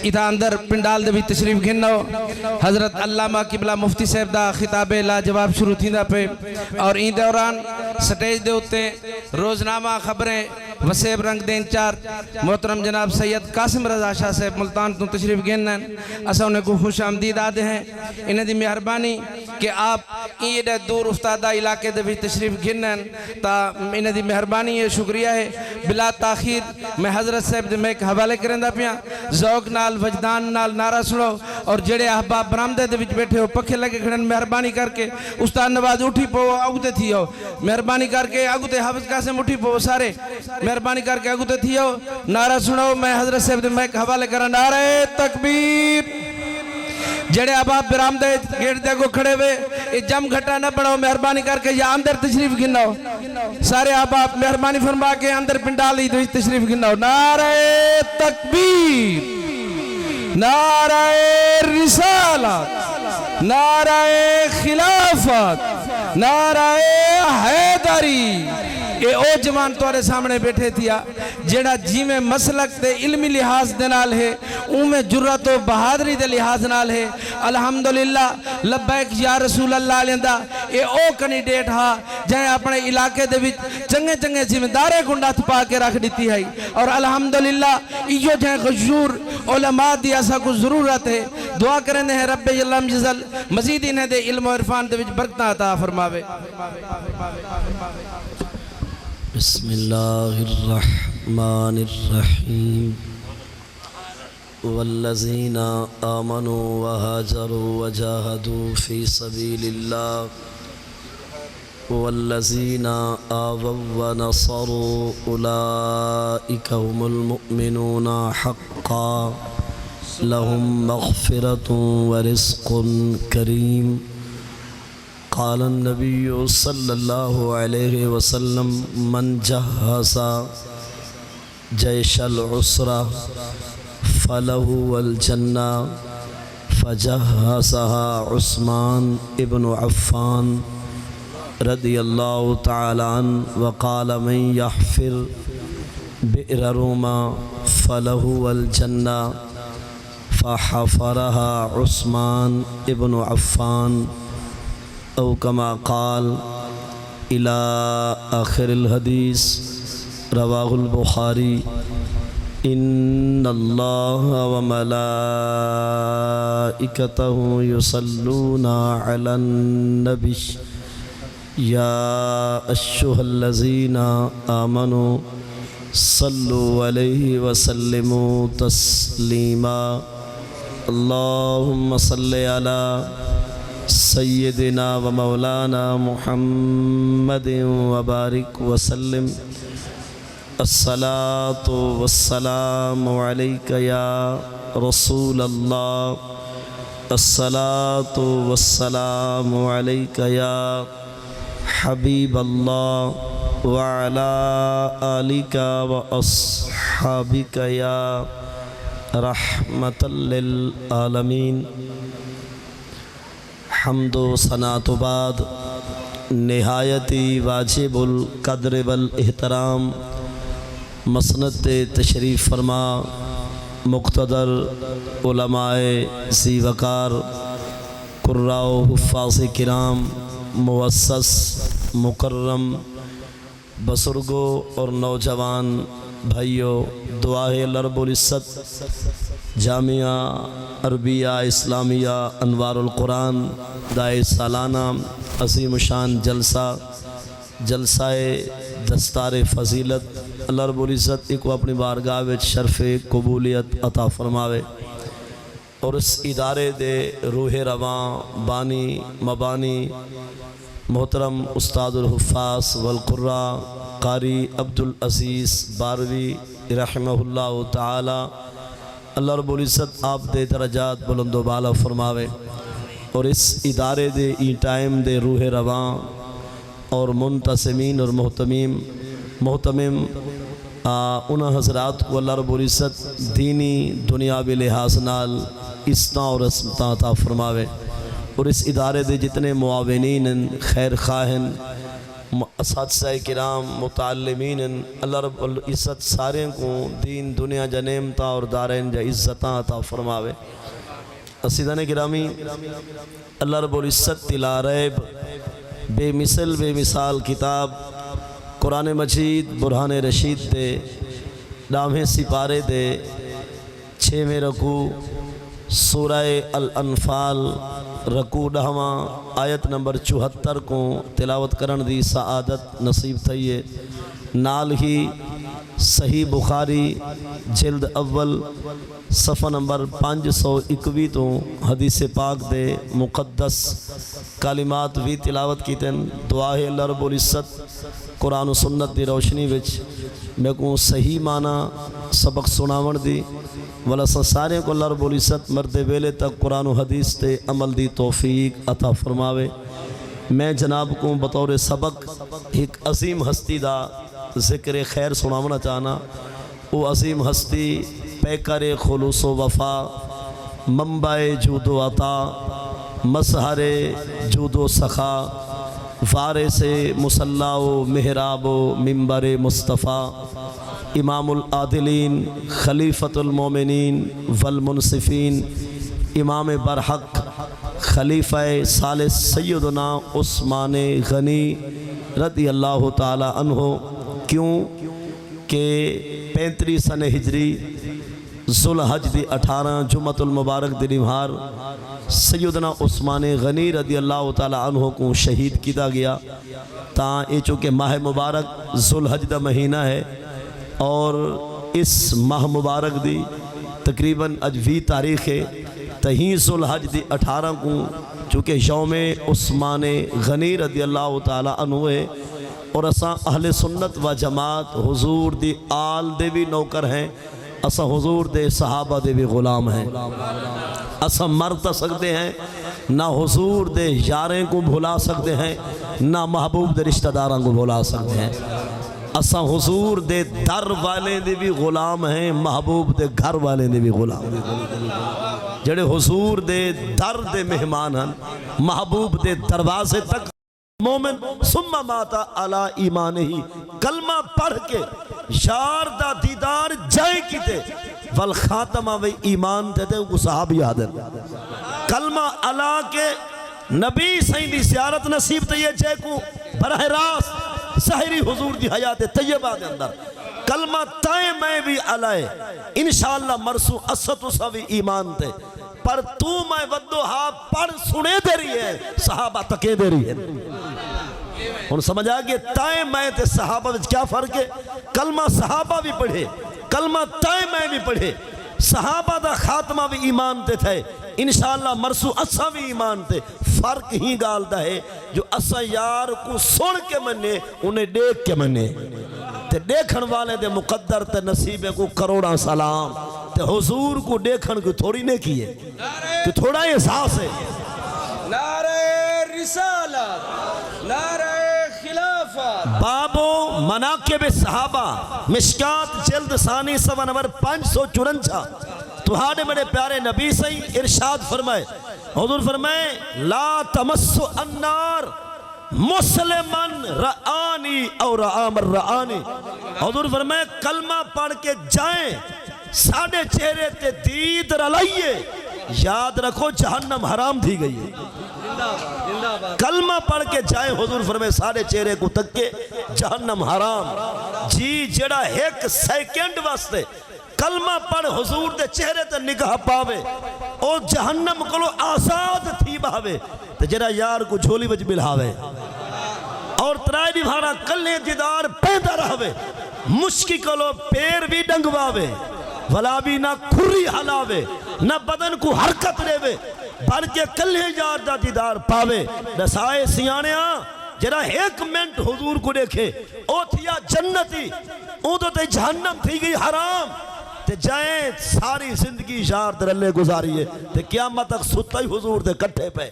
اتھا اندر پنڈال دے بھی تشریف گھنو حضرت علامہ قبلہ مفتی صاحب دا خطاب لا جواب شروع تھی دا پہ اور این دوران سٹیج دے ہوتے روزنامہ خبریں وسیب رنگ دے انچارج محترم جناب سید قاسم رضا شاہ صاحب ملتان تو تشریف گھنن اسا انہیں کو خوش آمدید آدھے ہیں انہیں دی مہربانی کہ آپ این دور افتادہ علاقے دے بھی تشریف گھنن تا انہیں دی مہربانی یہ شکریہ ہے بلا تاخیر میں حضرت صاحب دے میں ایک حوالے کریں دا پیا ذوق نال وجدان نال نعرہ سنو اور جڑے احباب برامدے دے وچ بیٹھے ہو پکھے لگے کھڑن مہربانی کر کے استاد نواز اٹھی پو اگتے تھی ہو مہربانی کر کے اگتے حافظ قاسم اٹھی پو سارے مہربانی کر کے اگتے تھی ہو نعرہ سنو میں حضرت صاحب دے میں ایک حوالے کریں نعرہ تکبیر جڑے احباب برامدے گیٹ دے کو کھڑے ہوئے یہ جم گھٹا نہ پڑھو مہربانی کر کے یا اندر تشریف گنو سارے احباب مہربانی فرما کے اندر پنڈالی تشریف گنو نعرہ تکبیر نعرہ رسالت نعرہ خلافت نعرہ حیدری اے او جوان توارے سامنے بیٹھے تھیا جیڑا جی میں مسلک دے علمی لحاظ دے نال ہے اون میں جرت و بہادری دے لحاظ نال ہے الحمدللہ لبیک یا رسول اللہ لیندہ اے او کنیڈیٹ ہا جہاں اپنے علاقے دے وچ چنگے چنگے ذمہ دارے گنڈات پا کے رکھ دیتی ہے اور الحمدللہ ایو جہاں غشور علماء دی ایسا کو ضرورت ہے دعا کریں ہیں رب جلم جزل مزید انہیں دے علم و عرفان دے وچ برکتاں عطا فرماوے بسم اللہ الرحمن الرحیم والذین آمنوا وہاجروا وجاہدوا فی سبیل اللہ والذین آووا ونصروا اولئک هم المؤمنون حقا لهم مغفرة ورزق کریم قال النبی صلی اللہ علیہ وسلم من جہز جیش العسرہ فلہ الجنہ فجہزها عثمان ابن عفان رضی اللہ تعالی عنہ وقال من یحفر بئر روما فلہ الجنہ فحفرها عثمان ابن عفان او کما قال الى آخر الحدیث رواہ البخاری ان اللہ وملائکتہ یصلون علی النبی یا ایھا الذین آمنوا صلوا علیہ وسلموا تسلیما اللہم صلی علی سیدنا و مولانا محمد وبارک وسلم الصلاة والسلام علیک یا رسول اللہ الصلاة والسلام علیک یا حبیب اللہ وعلا آلک و اصحابک یا رحمت للعالمین حمد و ثناء و بعد نہایتی واجب القدر والاحترام مسند تشریف فرما مقتدر علماء ذی وقار قراء و حفاظ کرام مؤسس مکرم بزرگوں اور نوجوان بھائیوں دعا ہے رب العزت جامعہ عربیہ اسلامیہ انوار القرآن دائے سالانہ عظیم شان جلسہ دستار فضیلت اللہ رب العزت کو اپنی بارگاہ وچ شرف قبولیت عطا فرماوے اور اس ادارے دے روح رواں بانی مبانی محترم استاد الحفاظ والقراء قاری عبدالعزیز باروی رحمہ اللہ تعالی اللہ رب العزت آپ دے درجات بلند و بالا فرماوے اور اس ادارے دے ای ٹائم دے روح رواں اور منتظمین اور محتمم انہا حضرات کو اللہ رب العزت دینی دنیاوی لحاظ نال اسنا اور اسمتا عطا فرماوے اور اس ادارے دے جتنے معاونین خیر خواہن اساتذہ کرام متعلمین اللہ رب العزت سارے کو دین دنیا جا نعمتاں اور دارین جا عزتاں عطا فرماوے۔ اسیدان گرامی اللہ رب العزت لا ریب بے مثل بے مثال کتاب قرآن مجید برہان رشید دے ڈامہیں سپارے دے 6ویں رکوع سورہ الانفال رکوع ڈہواں آیت نمبر 74 کو تلاوت کرن دی سعادت نصیب تھئیے۔ نال ہی صحیح بخاری جلد اول صفحہ نمبر 521 تو حدیث پاک دے مقدس کلمات بھی تلاوت کی تن۔ دعا ہے اللہ رب العزت قرآن و سنت دی روشنی وچ میں کو صحیح معنی سبق سناون دی والا سارے کو اللہ رب العزت مرد ویلے تک قرآن و حدیث تے عمل دی توفیق عطا فرماوے۔ میں جناب کو بطور سبق ایک عظیم ہستی دا ذکر خیر سناونا چاہنا۔ وہ عظیم ہستی پیکر خلوص و وفا، منبع جود و عطا، مظہر جود و سخا، وارث مصلی و محراب و منبر مصطفیٰ، امام العادلین خلیفۃ المومنین والمنصفین، امام برحق خلیفہ ثالث سیدنا عثمان غنی رضی اللہ تعالی عنہ۔ کیوں کہ 35 سن ہجری ذوالحج دی 18 جمعۃ المبارک دی نمہار سیدنا عثمان غنی رضی اللہ تعالی عنہ کو شہید کیتا گیا۔ تاں یہ چونکہ ماہ مبارک ذوالحج دا مہینہ ہے اور اس ماہ مبارک دی تقریباً اج 20 تاریخ ہے، تہیں ذوالحج دی 18 کو چونکہ یوم عثمان غنی رضی اللہ تعالی عنہ ہے، اور اساں اہل سنت و جماعت حضور دی آل دے بھی نوکر ہیں، اساں حضور دے صحابہ دے بھی غلام ہیں۔ اساں مر تا سکتے ہیں، نہ حضور دے یاریں کو بھلا سکتے ہیں، نہ محبوب دے رشتہ داراں کو بھلا سکتے ہیں۔ اساں حضور دے در والے دے بھی غلام ہیں، محبوب دے گھر والے دے بھی غلام ہیں۔ جڑے حضور دے در دے مہمان ہیں، محبوب دے دروازے تک مومن ثم ماتا علی ایمان ہی کلمہ پڑھ کے یار دا دیدار جائے کیتے والخاتمہ و ایمان دیتے کو صحابی یاد ہے۔ کلمہ علا کے نبی سین دی زیارت نصیب تے یہ جائے کو براہ راست سحری حضور دی حیات طیبہ دے اندر کلمہ تائیں میں بھی علائے انشاءاللہ مرسو اسد سوی ایمان تے، پر تو میں ودو ہاں پڑھ سنے دے رہی ہے، صحابہ تکے دے رہی ہے۔ ان سمجھ آگے تائیں میں تے صحابہ وچ کیا فرق ہے؟ کلمہ صحابہ بھی پڑھے، کلمہ تائیں میں بھی پڑھے، صحابہ دا خاتمہ بھی ایمان تے تھے، انشاءاللہ مرسو اسا بھی ایمان تے۔ فرق ہی گالدہ ہے جو اسا یار کو سن کے منے انہیں دیکھ کے منے، تے دیکھن والے دے مقدر تے نصیبے کو کروڑا سلام، تے حضور کو دیکھن کو تھوڑی نہیں کیے کہ تھوڑا احساس ہے۔ نعرہ رسالت، نعرہ خلافت۔ بابو مناقب صحابہ مشکات جلد ثانی صفحہ نمبر 554۔ تہاڑے بڑے پیارے نبی سے ارشاد فرمائے، حضور فرمائے لا تمس النار مسلمن رآنی اور رآمر رآنی۔ حضور فرمائے کلمہ پڑھ کے جائیں ساڑھے چہرے تے دید رلائیے، یاد رکھو جہنم حرام تھی گئی ہے۔ کلمہ پڑھ کے جائیں حضور فرمائے ساڑھے چہرے کو تک کے جہنم حرام۔ جی جڑا ایک سیکنڈ واسطے کلمہ پڑھ حضور دے چہرے تے نگاہ پاوے او جہنم کلو آزاد تھی باوے، تے جڑا یار کو جھولی وچ بلہاوے اور ترائی دی بھارا کلے دیدار پیدا رہوے، مشکی کلو پیر بھی ڈنگواوے، ولا بھی نہ کھری حلاوے، نہ بدن کو حرکت لےوے، بن کے کلے یار دا دیدار پاوے۔ نسائے سیانیاں جڑا ایک منٹ حضور کو دیکھے او تھیا جنتی، او تو تے جہنم تھی گئی حرام، تے جائیں ساری زندگی یار درلے گزاریے، تے قیامت تک ستا ہی حضور دے کٹھے پہ۔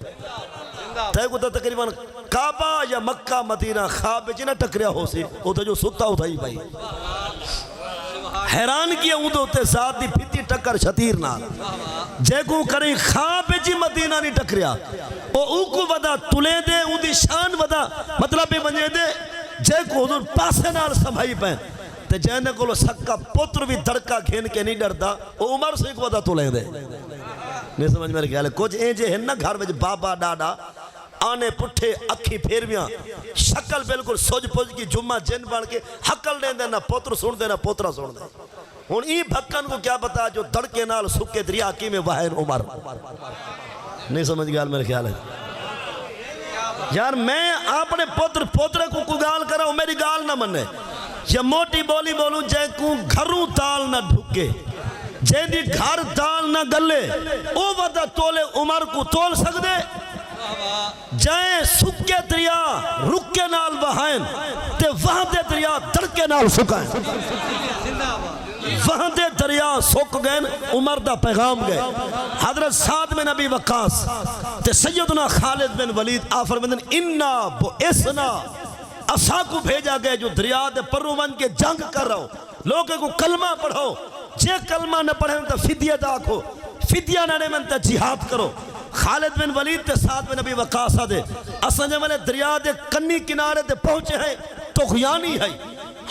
تے کو تقریباً کعبہ یا مکہ مدینہ خواب جنہ ٹکریا ہو سی، او تے جو ستا ہوتا ہی بھائی۔ حیران کیا اون دے ذات دی پھتی ٹکر شتیر نال جے کو کریں خواب جی مدینہ نہیں ٹکریا او کو ودا تلے دے اون دی شان ودا مطلب بنے دے جے کو حضور پاسے نال سنبھائی پیں تے جینے کو سکا پتر بھی دھڑکا کھین کے نہیں ڈردا او عمر سے کو ودا تلے دے نہیں سمجھ میرے خیال ہے کچھ اے جے ہن نا گھر وچ بابا ڈاڈا آنے پٹھے اکھی پھیرویاں شکل بالکل سوج پوج کی جمعہ جن بن کے حقل دیں دے نہ پوتر سن دے نہ پوترہ سن دے ہن ای بھکن کو کیا بتا جو دڑکے نال سکے دریا کی میں واحد عمر نہیں سمجھ گیا میرے خیال ہے یار میں اپنے پوترے کو کوئی گال کرا ہوں میری گال نہ منے یا موٹی بولی بولوں جے کو گھروں تال نہ ڈھکے جے دی گھر تال نہ گلے او ودا تولے عمر کو تول سک دے جائیں سکے دریا رکے نال بہائن تے وہاں دے دریا دڑکے نال سکائیں وہاں دے دریا سک گئے عمر دا پیغام گئے حضرت سعد بن ابی وقاص تے سیدنا خالد بن ولید آفر بن انا بئسنا اسا کو بھیجا گئے جو دریا دے پرو من کے جنگ کر رہا ہو لوگوں کو کلمہ پڑھو جے کلمہ نہ پڑھیں تو فدیہ داکھو فدیہ نہ دے من تو جہاد کرو خالد بن ولید تے سعد بن ابی وقاص دے اساں جے ملے دریا دے کنی کنارے تے پہنچے ہیں تو خیانی ہے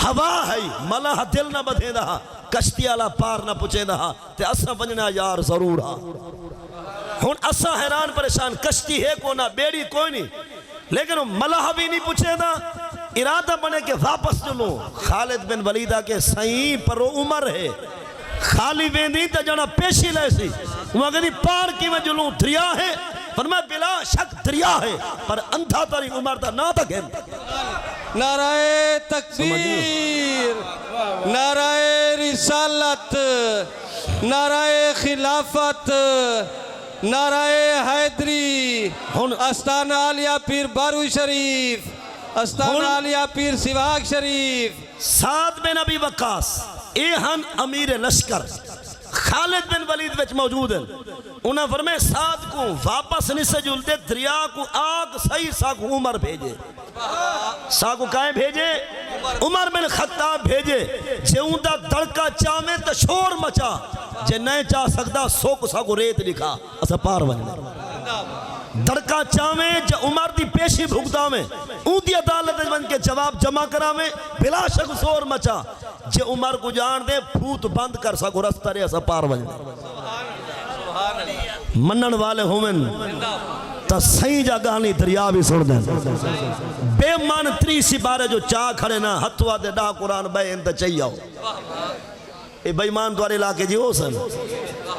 ہوا ہے ملہ دل نہ بدھے دہا کشتی آلا پار نہ پچھے دہا تے اساں بننا یار ضرور ہاں ہن اساں حیران پریشان کشتی ہے کو نہ بیڑی کوئی نہیں لیکن ملہ بھی نہیں پچھے دا ارادہ بنے کہ واپس چلو خالد بن ولیدہ کے سائیں پر عمر ہے خالی ویندی تا جانا پیشی لے سی وہاں کہتی پار کی میں جلوں دریا ہے فرمایا بلا شک دریا ہے پر اندھا تاری عمر دا نا تک ہے نعرہ تکبیر نعرہ رسالت نعرہ خلافت نعرہ حیدری استانہ عالیہ پیر باروی شریف استانہ عالیہ پیر سواگ شریف سعد بن ابی وقاص اے ہن امیر لشکر خالد بن ولید وچ موجود ہیں انہاں فرمائے سعد کو واپس نہیں سے جلدے دریا کو آگ صحیح سا کو عمر بھیجے سا کو کائیں بھیجے عمر بن خطاب بھیجے جے اندہ دڑکا چاہمیں تو شور مچا جے نہیں چاہ سکتا سو کو سا کو ریت لکھا اسا پار بننے دڑکا چاہمیں جے عمر دی پیشی بھگتا میں اندی عدالت بن کے جواب جمع کرا میں بلا شک سور مچا جے عمر کو جان دے پھوت بند کر سا کو رستہ رہے اسا پار بننے منن والے ہومن تا صحیح جگہ نہیں دریا بھی سڑ دیں بے مان تری سی بارے جو چاہ کھڑے نا ہتوا دے ڈا قرآن بے انتا چاہیے ہو اے بیمان دوارے علاقے جی ہو سن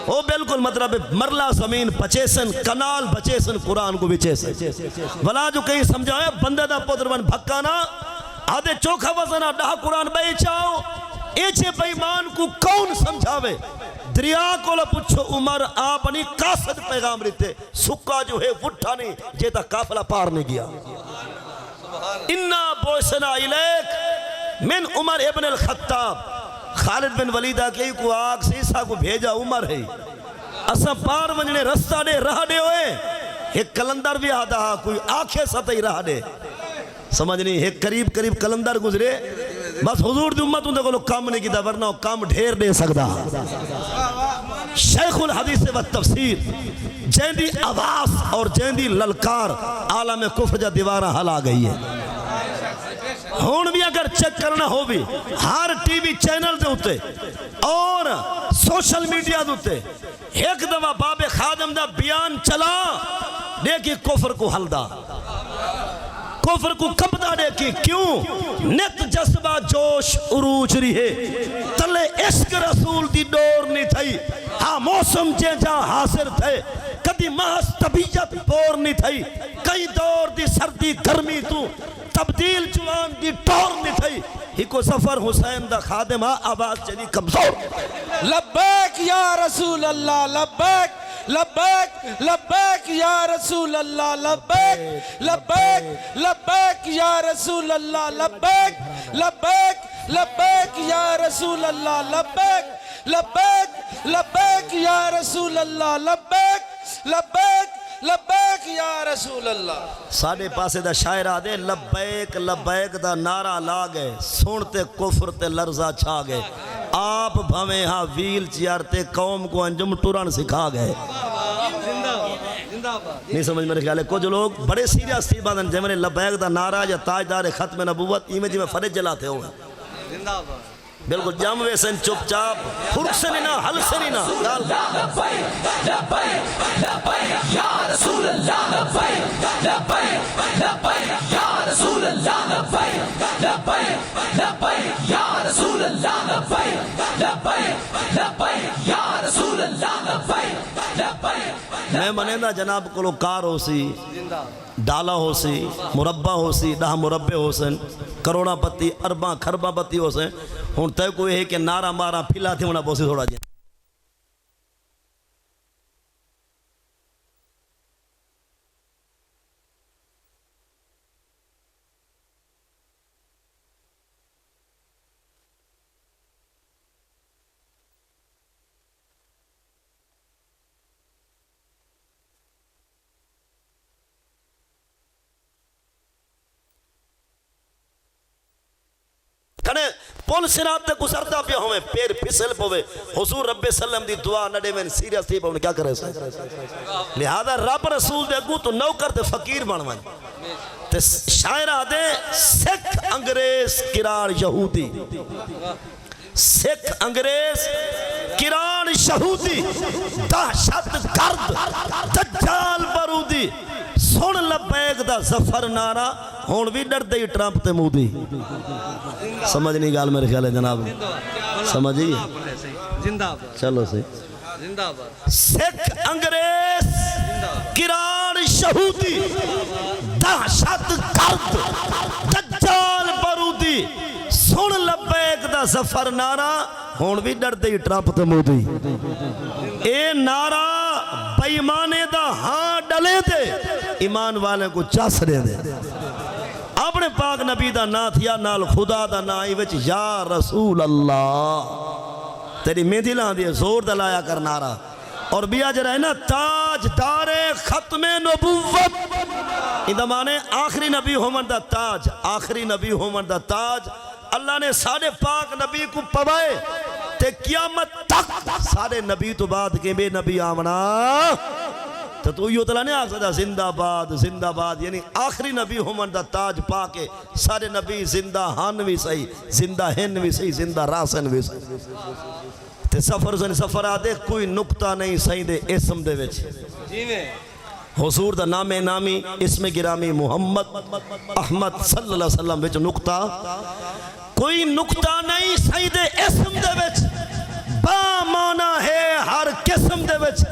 وہ بالکل مطلب مرلہ زمین پچیسن کنال بچیسن قرآن کو بچیسن ولا جو کہیں سمجھائے بندہ دا پودر من بھکانا آدھے چوکھا وزنہ ڈا قرآن بے چاہو ایچے بیمان کو کون سمجھاوے دریا کو لپچھو عمر آپ نہیں قاصد پیغام رہتے سکا جو ہے وٹھا نہیں جیتا کافلہ پار نہیں گیا انا بوسنا الیک من عمر ابن الخطاب خالد بن ولیدہ کے کو آگ سیسا کو بھیجا عمر ہے اسا پار ونجنے رستہ دے رہا دے ہوئے ایک کلندر بھی آدھا کوئی آنکھیں سطحی رہا دے سمجھ نہیں ایک قریب کلندر گزرے بس حضور دی امت اندھے کو لوگ کام نہیں کی دا ورنہ کام ڈھیر دے سکتا شیخ الحدیث و تفسیر جیندی آواز اور جیندی للکار عالم کفر جا دیوارہ حل آ گئی ہے ہون بھی اگر چیک کرنا ہو بھی ہر ٹی وی چینل دے ہوتے اور سوشل میڈیا دے ہوتے ایک دفعہ باب خادم دا بیان چلا دیکھی کفر کو حل دا کفر کو کبدا دیکھی کیوں نت جذبہ جوش عروج رہی ہے تلے عشق رسول دی ڈور نہیں تھئی ہاں موسم جے جا حاضر تھے کدی محض طبیعت بور نہیں تھئی کئی دور دی سردی گرمی تو تبدیل جوان دی ٹور نہیں تھئی ہی کو سفر حسین دا خادم آواز چلی کمزور لبیک یا رسول اللہ لبیک لبیک لبیک یا رسول اللہ لبیک لبیک لبیک یا رسول اللہ لبیک لبیک لبیک یا رسول اللہ لبیک لبیک لبیک یا رسول اللہ لبیک لبیک لبیک یا رسول اللہ ساڑھے پاسے دا شاعر آدھے لبیک لبیک دا نعرہ لا گئے سنتے کفر تے لرزہ چھا گئے آپ بھویں ہاں ویل چیئر تے قوم کو انجم ٹورن سکھا گئے نہیں سمجھ میرے خیال ہے کچھ لوگ بڑے سیریس تھی بادن جے میں لبیک دا نعرہ یا تاجدار ختم نبوت ایمیں جی میں فرج جلاتے ہوئے بالکل جام ویسن چپ چاپ فرق سے نہیں نا حل سے نہیں نا لبیک لبیک لبیک یا رسول اللہ لبیک لبیک لبیک یا رسول اللہ لبیک لبیک لبیک یا رسول اللہ لبیک لبیک لبیک یا رسول اللہ لبیک لبیک میں منیندہ جناب کو کار ہو سی ڈالا ہو سی مربع ہو سی 10 مربع ہو سن کروڑا پتی ارباں کھرباں پتی ہو سن ہون تے کوئی ہے کہ نارا مارا پھیلا تھی ہونا پوسی تھوڑا جی کنے پول سرات تے گزرتا پیا ہوئے پیر پھسل پوے حضور رب سلم دی دعا نڈے میں سیریس تھی پوے کیا کرے سا لہذا رب رسول دے گو تو نوکر تے فقیر بنوائیں تے شاعر آدھے سکھ انگریز کرار یہودی سکھ انگریز کرار یہودی دہشت گرد دجال برودی سن لبیک دا زفر نارا ہون بھی ڈر دے ٹرمپ تے مودی سمجھ نہیں گال میرے خیال ہے جناب سمجھئے چلو سے سکھ انگریز کرار یہودی دہشت گرد دجال برودی سن لبیک دا زفر نارا ہون بھی ڈر دے ٹرمپ تے مودی اے نارا بیمانے دا ہاں ڈلے دے ایمان والے کو چاس دے دے اپنے پاک نبی دا نا تھیا نال خدا دا نا آئی وچ یا رسول اللہ تیری مہندی لان دیئے زور دلایا کر نارا اور بیا جرہ ہے نا تاج دار ختم نبوت اندہ مانے آخری نبی ہومن دا تاج آخری نبی ہومن دا تاج اللہ نے سارے پاک نبی کو پوائے تے قیامت تک سارے نبی تو بعد کے بے نبی آمنا تو یہ تلا نہیں آکھ سکتا زندہ باد یعنی آخری نبی ہومن دا تاج پا کے سارے نبی زندہ ہن بھی صحیح زندہ ہن بھی صحیح زندہ راسن بھی صحیح تے سفر آدھے کوئی نکتہ نہیں صحیح دے اسم دے وچ حضور دا نام نامی اسم گرامی محمد احمد صلی اللہ علیہ وسلم وچ نکتہ کوئی نکتہ نہیں صحیح دے اسم دے وچ با مانا ہے ہر قسم دے وچ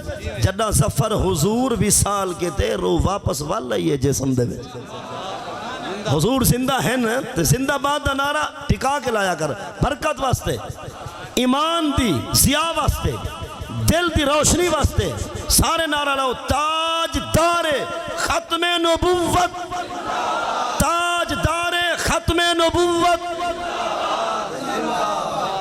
جڑا سفر حضور وصال کے تے رو واپس والا ہی ہے جسم دے وچ حضور زندہ ہیں تے زندہ باد دا نعرہ ٹکا کے لایا کر برکت واسطے ایمان دی ضیاء واسطے دل دی روشنی واسطے سارے نعرہ لاؤ تاج دار ختم نبوت تاج دار ختم نبوت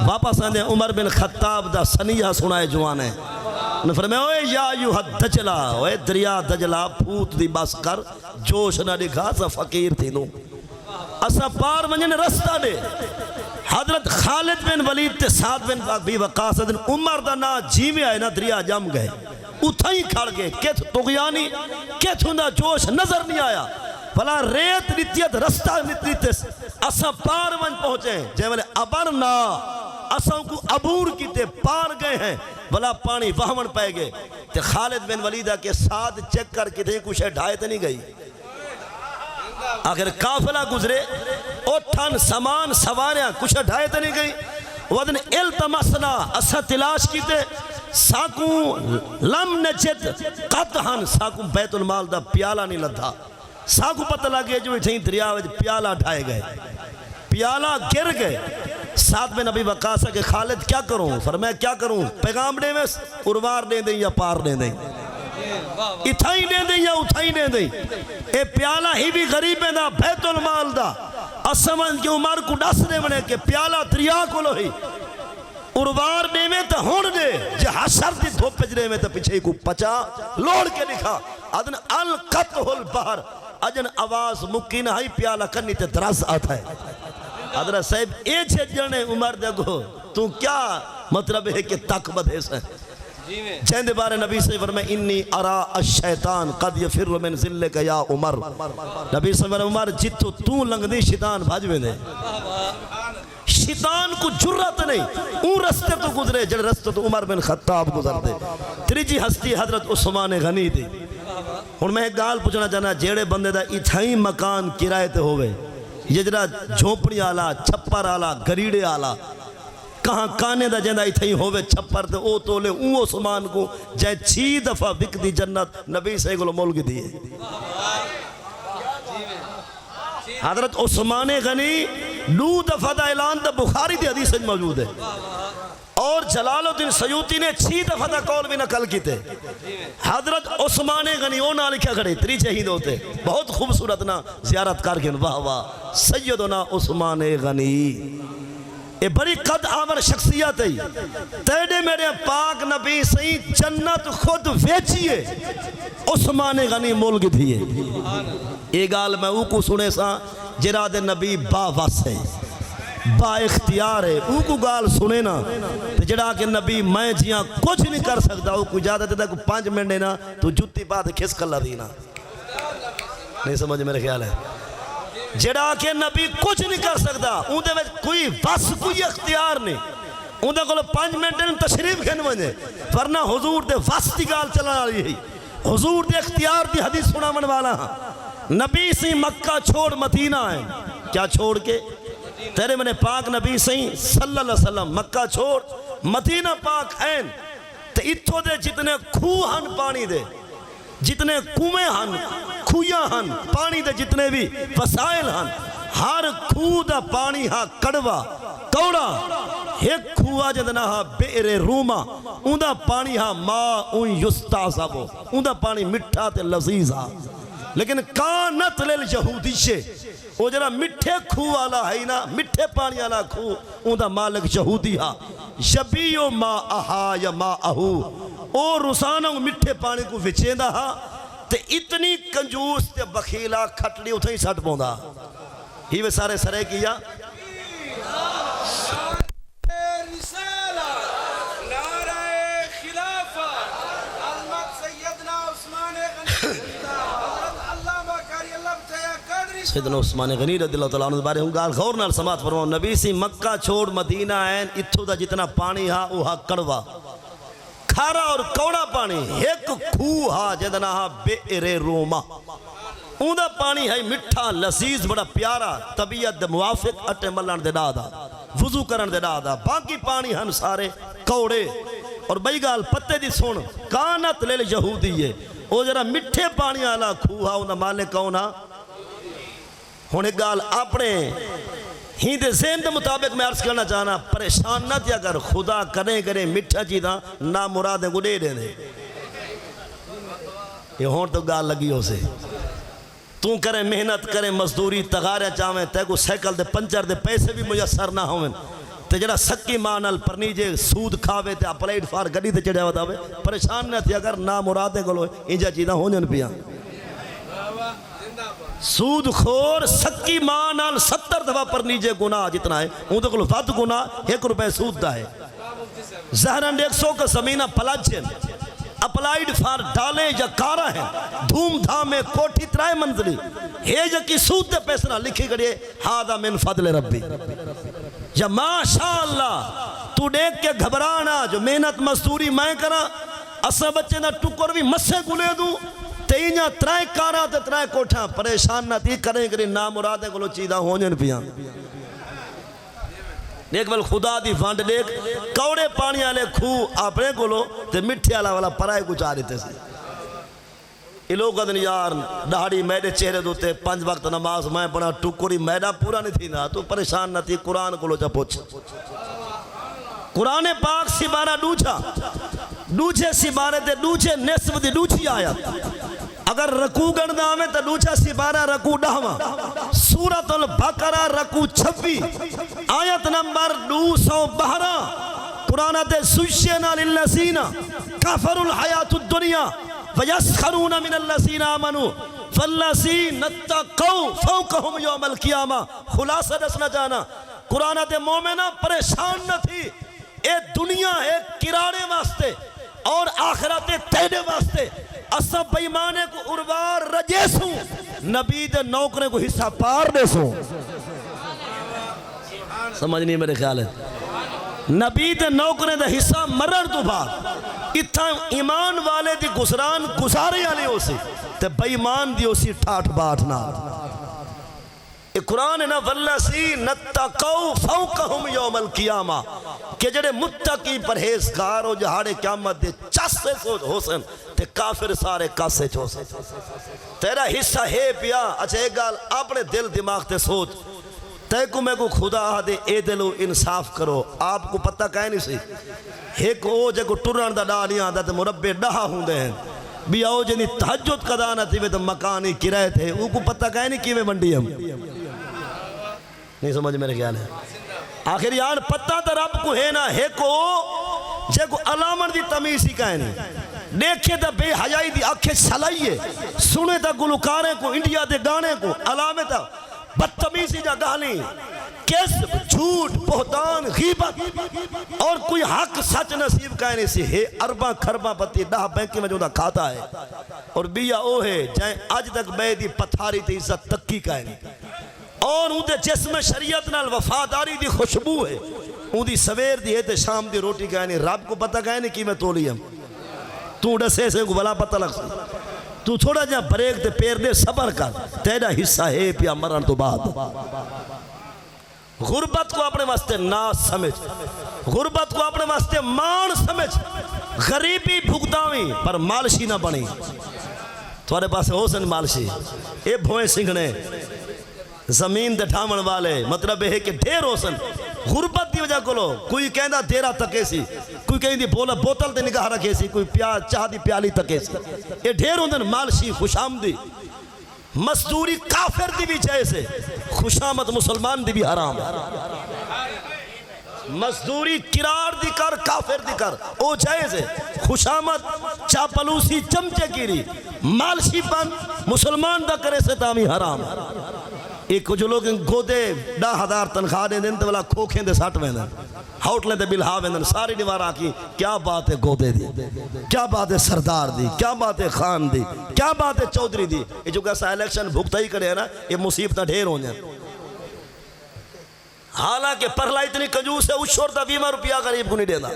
واپس آنے عمر بن خطاب دا سنیہ سنائے جوانے انہوں نے فرمایا اوے یا ایوہ دجلہ اوے دریا دجلہ پھوت دی بس کر جوش نہ دکھا سا فقیر تھی نو اسا پار منجن رستہ دے حضرت خالد بن ولید تے سعد بن ابی وقاص دن عمر دا نا جی میں آئے نا دریا جم گئے اتھائی کھڑ گئے کیت تغیانی کیت ہندہ جوش نظر نہیں آیا بھلا ریت نتیت رستہ نتیت اسا پار من پہنچے جے ملے ابرنا اساں کو عبور کی تے پار گئے ہیں بھلا پانی وہمن پائے گئے تے خالد بن ولیدہ کے ساتھ چیک کر کے تھے کچھ ڈھائے تے نہیں گئی آخر کافلہ گزرے اٹھن سامان سواریاں کچھ ڈھائے تے نہیں گئی ودن التمسنا اسا تلاش کی تے ساکوں لم نجد قطحن ساکوں بیت المال دا پیالہ نہیں لدھا ساکوں پتہ لگے جو اٹھیں دریا وچ پیالہ ڈھائے گئے پیالہ گر گئے ساتھ میں نبی وقاسہ کہ خالد کیا کروں فرمایا کیا کروں پیغام دے میں اروار دے دیں یا پار دے دیں اتھائی دے دیں یا اتھائی دے دیں اے پیالہ ہی بھی غریب ہے نا بیت المال دا اسمان کی عمر کو ڈس دے منے کہ پیالہ دریا کو لو ہی اروار دے میں تا ہون دے جے حشر دی دھوپ پجرے میں تا پیچھے کو پچا لوڑ کے لکھا ادن القطح البحر اجن آواز مکی نہائی پیالہ کرنی تے درس آتا ہے حضرت صاحب اے چھے جنے عمر دے گو تو کیا مطلب ہے کہ تک بدے سے جہندے بارے نبی سے فرمائے انی ارا الشیطان قد یفر من ذلک یا عمر. نبی سے فرمائے عمر جتو تو لنگ دی شیطان بھاجوے دے. شیطان کو جرت نہیں اون رستے تو گزرے جڑ رستے تو عمر بن خطاب گزر دے. تریجی ہستی حضرت عثمان غنی دی. ہن میں ایک گال پوچھنا چاہنا جیڑے بندے دا اتھائی مکان کرائے تے ہوئے یہ جڑا جھونپڑی آلا چھپر آلا گریڑے آلا کہاں کانے دا جندہ اتھائی ہوئے چھپر تے او تولے اون عثمان کو جائے 6 دفعہ بک دی جنت نبی سے گلو مولگی دیئے. حضرت عثمان غنی 9 دفعہ دا اعلان دا بخاری دی حدیث موجود ہے اور جلال الدین سیوطی نے 6 دفعہ دا قول بھی نقل کیتے. حضرت عثمان غنی وہ نہ لکھا کھڑے 3 شہید ہوتے بہت خوبصورت نا زیارت کر کے واہ واہ سیدنا عثمان غنی یہ بڑی قد آور شخصیت ہے. تیڑے میرے پاک نبی سہی جنت خود ویچیے عثمان غنی ملک دیئے. یہ گال میں او کو سنے سا جراد نبی با وس ہے با اختیار ہے او کو گال سنے نا جڑا کہ نبی میں جیاں کچھ نہیں کر سکتا او کو اجازت دیتا کہ 5 منٹ نا تو جتی بات کھس کر لا دینا نہیں سمجھ میرے خیال ہے. جڑا کہ نبی کچھ نہیں کر سکتا اون دے میں کوئی وس کوئی اختیار نہیں اون دے کول 5 منٹ تشریف کھن ونجے ورنہ حضور دے وس دی گال چلن والی ہے. حضور دے اختیار دی حدیث سناون والا ہاں. نبی سی مکہ چھوڑ مدینہ آئے کیا چھوڑ کے تیرے میں نے پاک نبی سی صلی اللہ علیہ وسلم مکہ چھوڑ مدینہ پاک این تے اتھو دے جتنے کھوہ ہن پانی دے جتنے کنویں ہن کھویاں ہن پانی دے جتنے بھی وسائل ہن ہر کھوہ دا پانی ہاں کڑوا کوڑا ایک کھوہ جدنا ہاں بئر روما اون دا پانی ہاں ما اون یستازبو اون دا پانی مٹھا تے لذیذ ہاں. لیکن کانت لیلیہودیشے وہ جرا مٹھے کھو والا ہے نا مٹھے پانی والا کھو اون دا مالک یہودی ہا شبیو ما اہا یا ما اہو او روزانہ مٹھے پانی کو وچیندا ہا تے اتنی کنجوس تے بخیلا کھٹڑی اتھے ہی سٹ پوندا ہی وہ سارے سرے کیا سیدنا عثمان غنی رضی اللہ تعالیٰ عنہ بارے ہوں گال غور نال سماعت فرماؤ. نبی سی مکہ چھوڑ مدینہ آئین اتھو دا جتنا پانی ہا وہ ہا کڑوا کھارا اور کوڑا پانی ایک کھو ہا جدنا ہا بئر روما اون دا پانی ہے مٹھا لذیذ بڑا پیارا طبیعت دے موافق اٹے ملان دے دادا وضو کرن دے دادا باقی پانی ہن سارے کوڑے. اور بھئی گال پتے دی سن کانت لیل یہودی ہے او جرا مٹھے پانی آلا کھو ہا اون دا مالک کون ہا. ہونے گال اپنے ہی دے ذہن دے مطابق میں عرض کرنا چاہنا پریشان نہ تھی اگر خدا کرے مٹھا چیزاں نا مرادیں کو دے دے یہ ہون تو گال لگی ہو سے تو کرے محنت کرے مزدوری تغارے چاہیں تے کو سیکل دے پنچر دے پیسے بھی میسر نہ ہوئے تے جڑا سکی مانل پرنیجے سود کھاوے تے اپلائیڈ فار گڑی تے چڑھے ہوتا ہوئے پریشان نہ تھی اگر نا مرادیں کو لو انجا چیزاں ہونجن پیا. سود خور سکی مانال 70 دفعہ پر نیجے گناہ جتنا ہے ان تو کلو فات گناہ 1 روپے سود دا ہے. زہران 100 کا زمینہ پلاجن اپلائیڈ فار ڈالے یا کارا ہے دھوم دھام میں کوٹھی 3 منزلی ہے جا کی سود دے پیسنا لکھی گڑیے ہادہ من فضل ربی یا ماشاءاللہ تو دیکھ کے گھبرانا جو محنت مزدوری میں کرا اسا بچے نا ٹکر بھی مسے گلے دوں تینیا 3 کارا تے 3 کوٹھاں پریشان نہ تھی کریں کریں نام مرادیں کو لو چیدہ ہونجن پیاں. دیکھ بل خدا دی فانڈ دیکھ کوڑے پانی آلے کھو آپنے کو لو تے مٹھے آلہ والا پرائے کو چاہ رہتے سے یہ لوگ قدن یار دہاڑی میڈے چہرے دوتے 5 وقت نماز میں پڑھا ٹکوری میڈا پورا نہیں تھی نا تو پریشان نہ تھی قرآن کو لو جا پوچھ قرآن پاک سی بارہ ڈوچے سی بارے دے ڈوچے نصف دی ڈوچی آیت اگر رکوع گردہ میں تو ڈوچا سی بارہ رکوع 10 سورۃ البقرہ رکوع 26 آیت نمبر 212 قرآن تے سوشینا للذین کفروا الحیات الدنیا ویسخرون من الذین آمنوا فالذین اتقوا فوقهم یوم القیامہ. خلاصہ دسنا چاہنا قرآن تے مومنہ پریشان نہ تھی اے دنیا ہے کرانے واسطے اور آخرت تیرے واسطے اسا بیمانے کو اروار رجے سوں نبی دے نوکرے کو حصہ پار دے سوں سمجھ نہیں میرے خیال ہے نبی دے نوکرے دے حصہ مرن تو بعد اتھا ایمان والے دی گزران گزارے آنے ہو سی تے بیمان دی ہو سی ٹھاٹ باٹ نہ قرآن ہے نا والذی نتقوا فوقہم یوم القیامہ کہ جڑے متقی پرہیزگار ہو جہاڑے قیامت دے چس سے ہو سن تے کافر سارے کاسے ہو سن تیرا حصہ ہے پیا اچھا ایک گال اپنے دل دماغ تے سوچ تے کو میں کو خدا دے اے دلو انصاف کرو آپ کو پتہ کہیں نہیں سی ایک او جے کو ٹرن دا ڈا نہیں آندا تے مربے ڈہا ہوندے ہیں بھی آؤ جنی تحجد قضا نہ تھی تو مکانی کرائے تھے او کو پتہ کہیں نہیں کیویں منڈی ہم نہیں سمجھ میرے خیال ہے آخر یار پتہ تا رب کو ہے نا ہے کو جے کو علامت دی تمیز ہی کہیں نہیں دیکھے تا بے حیائی دی آنکھیں سلائیے سنے تا گلوکارے کو انڈیا دے گانے کو علامت تا بدتمیزی جا گالی کذب جھوٹ بہتان غیبت اور کوئی حق سچ نصیب کہنے سے ہے ارباں کھرباں پتی ڈاہ بینکی میں جو دا کھاتا ہے اور بیا او ہے جائیں آج تک بے دی پتھاری تی عزت تکی کہنے اور ان دے جسم شریعت نال وفاداری دی خوشبو ہے ان دی سویر دی ہے تے شام دی روٹی کہنے رب کو پتہ کہنے کی میں تولی ہم تو ڈسے سے کو بلا پتہ لگ سکتا تو تھوڑا جہاں بریک تے پیر دے صبر کر تیرا حصہ ہے پیا مرن تو بعد غربت کو اپنے واسطے ناس سمجھ غربت کو اپنے واسطے مان سمجھ غریبی بھگتاویں پر مالشی نہ بنی تمہارے پاس ہو سن مالشی اے بھوئیں سنگھنے زمین دے ٹھامن والے مطلب ہے کہ ڈھیر ہو سن غربت دی وجہ کو لو کوئی کہندہ دیرہ تکے سی کوئی کہیں دی بولا بوتل تے نگاہ رکھے سی کوئی چاہ دی پیالی تکے سی اے ڈھیر ہوندن مالشی خوشامدی مزدوری کافر دی بھی جیسے خوشامد مسلمان دی بھی حرام مزدوری کرار دی کر کافر دی کر او جائزے خوشامد چاپلوسی چمچے گیری مالشی پن مسلمان دا کرے سے تامی حرام ایک جو لوگ گودے 10,000 تنخواہ دیں دن تو والا کھوکھیں دے ساٹھ میں دن ہوٹلیں دے بلہا میں دن ساری نوارا کی کیا بات ہے گودے دی کیا بات ہے سردار دی کیا بات ہے خان دی کیا بات ہے چودری دی یہ جو کیسا الیکشن بھگتا ہی کرے ہے نا یہ مصیبتہ ڈھیر ہو جائیں حالانکہ پرلا اتنی کنجوس ہے اس شورتا 20 روپیہ غریب کو نہیں دینا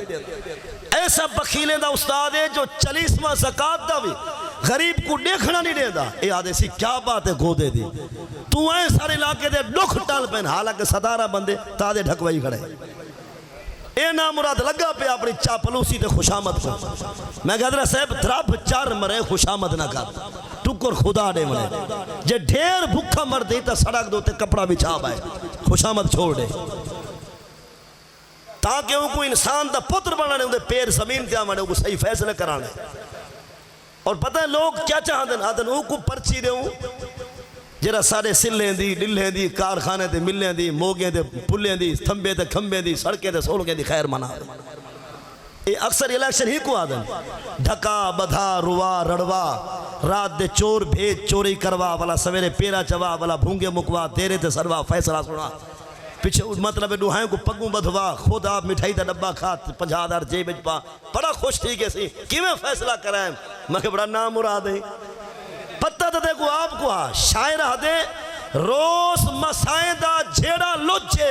ایسا بخیلیں دا استاد ہے جو 40واں زکاة دا بھی غریب کو دیکھنا نہیں دینا اے آدھے سی کیا بات ہے گودے دی تو آئے سارے علاقے دے دکھ ٹال پہن حالانکہ صدارہ بندے تادے ڈھکوائی کھڑے اے نامراد لگا پہ اپنی چاپلوسی تے خوشامد کو میں کہہ رہا صاحب درب چار مرے خوشامد نہ کر ٹکر خدا دے مرے جے ڈھیر بھکھا مر دیتا سڑک دوتے کپڑا بھی چھاپ آئے خوشامد چھوڑ دے تاکہ ان کو انسان دا پتر بنانے انہیں پیر زمین دیا مانے ان کو صحیح فیصلے کرانے اور پتہ ہے لوگ کیا چاہتے ہیں ان کو پرچی دے ہوں جرا سارے سلیں دی ڈلیں دی کارخانے دے ملیں دی موگیں دے پلیں دی تھمبے دے کھمبے دی سڑکیں دے سولکیں دی خیر منا یہ اکثر الیکشن ہی کو آدم ڈھکا بدھا روا رڑوا رات دے چور بھیج چوری کروا والا سویرے پیرا چوا والا بھونگے مکوا تیرے تے سروا فیصلہ سنا پیچھے مطلب ڈوہائیں کو پگوں بدھوا خود آپ مٹھائی دا ڈبا کھات 50,000 جیب پا بڑا خوش تھی کہ سی کیویں فیصلہ کرائیں میں کہ بڑا نام مراد ہے پتہ تو دیکھو آپ کو شاعرہ دے روز مسائیں دا جھیڑا لجھے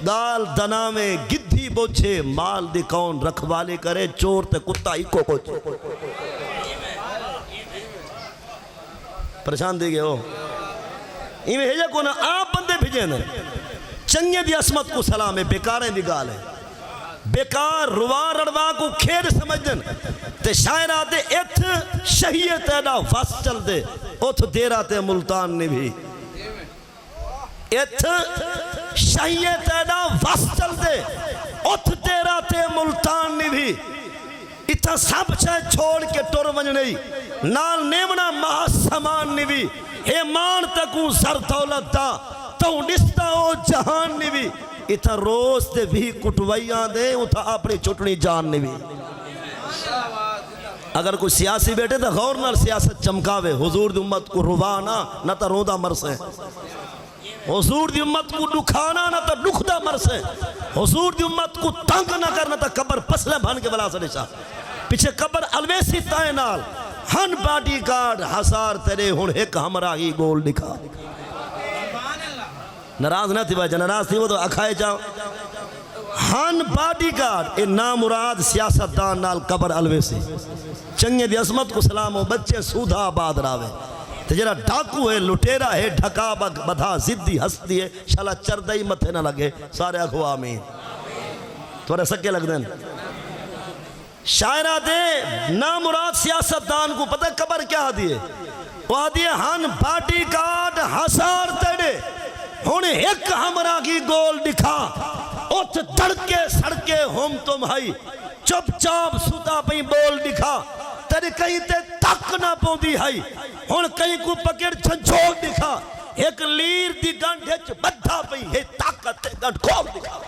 دال دنا میں گدھی بوچھے مال دی کون رکھوالی کرے چور تے کتا ہی کو کوچے پریشان دی گئے ہو ایمیں ہے جا کو نا آپ بندے بھیجیں دیں چنگے دی عصمت کو سلام ہے بیکاریں دی گال ہے بیکار روا رڑوا کو کھیر سمجھ دن تے شاعرہ دے ایتھ شہیت ایڈا وس چل دے اتھ دیرہ تے ملتان نے بھی ایتھ شہیت ایڈا وس چل دے اتھ دیرہ تے ملتان نے بھی اتھا سب چھے چھوڑ کے ٹور ونج نہیں نال نیمنا مہا سامان نے بھی اے مان تکوں سر دولت دا تو نستا ہو جہان نے بھی اتھا روز دے بھی کٹوائیاں دے اتھا اپنی چھٹنی جان نے بھی اگر کوئی سیاسی بیٹے تو غور نال سیاست چمکاوے حضور دی امت کو روانا نہ تا رودا مرسے حضور دی امت کو دکھانا نہ تا دکھدا مرسے حضور دی امت کو تنگ نہ کرنا تا قبر پسلے بھن کے بلا سڑے شاہ پیچھے قبر الویسی تائیں نال ہن باڈی گارڈ ہزار تیرے ہن ایک ہمراہی گول دکھا ناراض نہ تھی بھائی ناراض تھی وہ تو اکھائے جاؤ ہن باڈی گارڈ اے نامراد سیاستدان نال قبر الویسی چنگے دی عظمت کو سلام و بچے سودھا آباد راوے تجرہ ڈاکو ہے لٹیرہ ہے ڈھکا بدھا زدی ہستی ہے شالا چردائی متھے نہ لگے سارے اکھو آمین تھوڑے سکے لگ دیں شاعرہ دے نامراد سیاستدان کو پتہ قبر کیا دیئے وہ دیئے ہن باڈی گارڈ ہزار تیڑے ہونے ایک ہمراہ کی گول دکھا ات دڑکے سڑکے ہم تم ہائی چپ چاپ سوتا پہی بول دکھا تیرے کہیں تے تک نہ پوندی ہائی ہن کہیں کو پکڑ چھنچوڑ دکھا ایک لیر دی گنڈ ہچ بدھا پہی ہے طاقت تے گنڈ کھول دکھا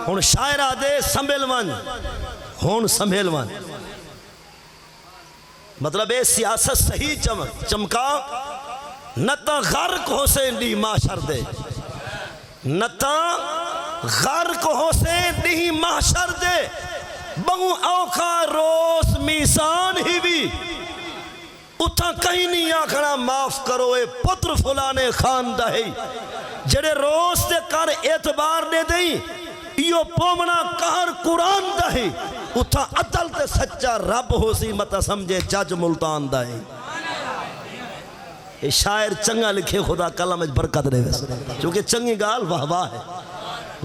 ہن شاعرہ دے سنبھل ون ہن سنبھل ون مطلب اے سیاست صحیح چمکا نتا غرق حسین دی معاشر دے نتا غرق حسین دی معاشر دے بہو اوکھا روس میسان ہی بھی اتھا کہیں نہیں آکھنا معاف کرو اے پتر فلانے خان دہی جڑے روس دے کر اعتبار دے دیں یہ پومنا کہر قرآن دہی اتھا عدل تے سچا رب ہو سی متا سمجھے جج ملتان دہی یہ شاعر چنگا لکھے خدا کلم اج برکت رہے ویسے چونکہ چنگی گال واہ واہ ہے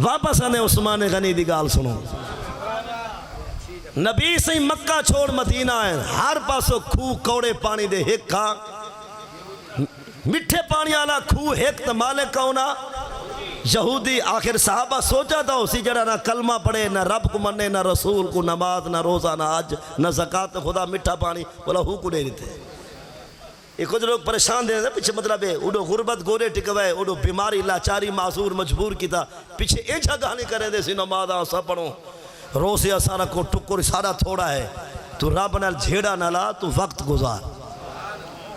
واپس آنے عثمان غنی دی گال سنو نبی سے مکہ چھوڑ مدینہ ہے ہر پاسو کھو کوڑے پانی دے ہک کھا مٹھے پانی آلا کھو ہک تمالے کونا یہودی آخر صحابہ سوچا تھا اسی جڑا نہ کلمہ پڑھے نہ رب کو مننے نہ رسول کو نماز نہ روزہ نہ حج نہ زکاة خدا مٹھا پانی بولا ہو کو دے دیتے یہ کچھ لوگ پریشان دے رہے پیچھے مطلب ہے اڑو غربت گورے ٹکوائے اڑو بیماری لاچاری معذور مجبور کی تھا پیچھے ایچھا گانے کرے دے سی نماز آسا پڑھو روزی آسارا کو ٹکر سارا تھوڑا ہے تو رب نال جھیڑا نہ لا تو وقت گزار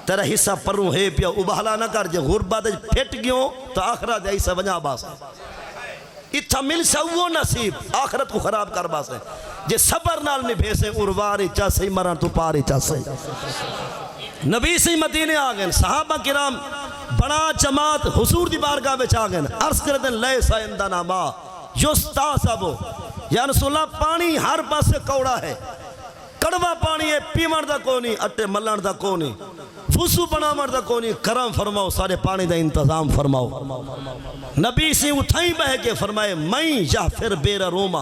تیرا حصہ پروں ہے پیا ابہلا نہ کر جے غربت پھٹ گیوں تو آخرت ایسا ونجا باس ہے اتھا مل سا وہ نصیب آخرت کو خراب کر باس ہے جے صبر نال نبھے سے ارواری چاسے مران تو پاری چاسے نبی سے مدینے آگئن صحابہ کرام بڑا جماعت حضور دی بارگاہ بچ آگئن عرض کردن لے سائندنا ما جستا سبو یا رسول اللہ پانی ہر پاس سے کوڑا ہے کڑوا پانی ہے پیمر دا کونی اٹے ملن دا کونی وضو بنا مرد کونی کرم فرماؤ سارے پانی دا انتظام فرماؤ نبی سے اٹھائیں بہ کے فرمائے میں یا پھر بیرا روما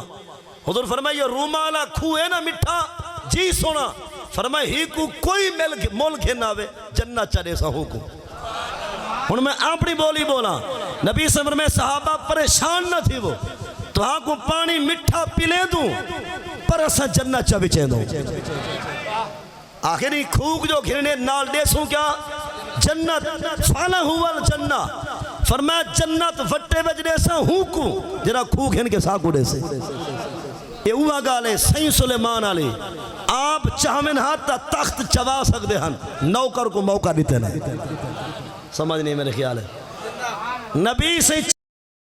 حضور فرمائے یہ روما علا کھو ہے نا مٹھا جی سونا فرمائے ہی کو کوئی مول گھننا وے جنہ چڑے سا ہو کو انہوں میں اپنی بولی بولا نبی سے فرمائے صحابہ پریشان نہ تھی وہ تو ہاں کو پانی مٹھا پلے دوں پر اسا جنہ چا بچے دوں آخری کھوک جو گھرنے نال دے سوں کیا جنت فالا ہوا الجنہ فرمایا جنت وٹے بج دے سا ہوں کو جرا کھوک ہن کے ساکو دے سے یہ ہوا گالے سین سلیمان علی آپ چاہمن ہاتھ تخت چوا سکتے ہن نوکر کو موقع دیتے نہیں سمجھ نہیں میرے خیال ہے نبی سے